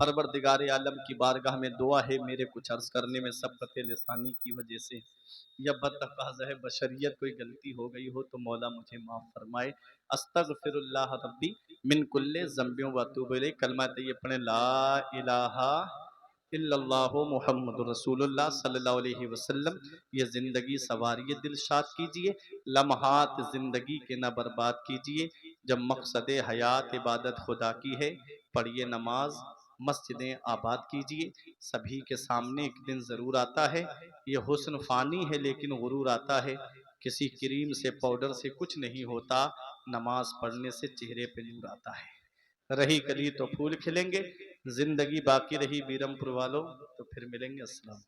परवरदिगार आलम की बारगाह में दुआ है, मेरे कुछ अर्ज करने में सबकत लिसानी की वजह से या बतक़ाज़ा बशरियत कोई गलती हो गई हो तो मौला मुझे माफ़ फरमाए। अस्तग़फिरुल्लाह रब्बी मिन कुल्ले ज़ंबियों व अतूबु इलैह। कलमा तय्यब पढ़ें, ला इलाहा इल्लल्लाहु मुहम्मदुर रसूलुल्लाह सल्लल्लाहु अलैहि वसल्लम। ये ज़िंदगी सवारिए दिलशाद कीजिए, लम्हात ज़िंदगी के न बर्बाद कीजिए। जब मकसद हयात इबादत खुदा की है, पढ़िए नमाज, मस्जिदें आबाद कीजिए। सभी के सामने एक दिन ज़रूर आता है, ये हुस्न फ़ानी है लेकिन गुरूर आता है। किसी क्रीम से पाउडर से कुछ नहीं होता, नमाज पढ़ने से चेहरे पे नूर आता है। रही कली तो फूल खिलेंगे, जिंदगी बाकी रही बीरमपुर वालों तो फिर मिलेंगे। अस्सलाम।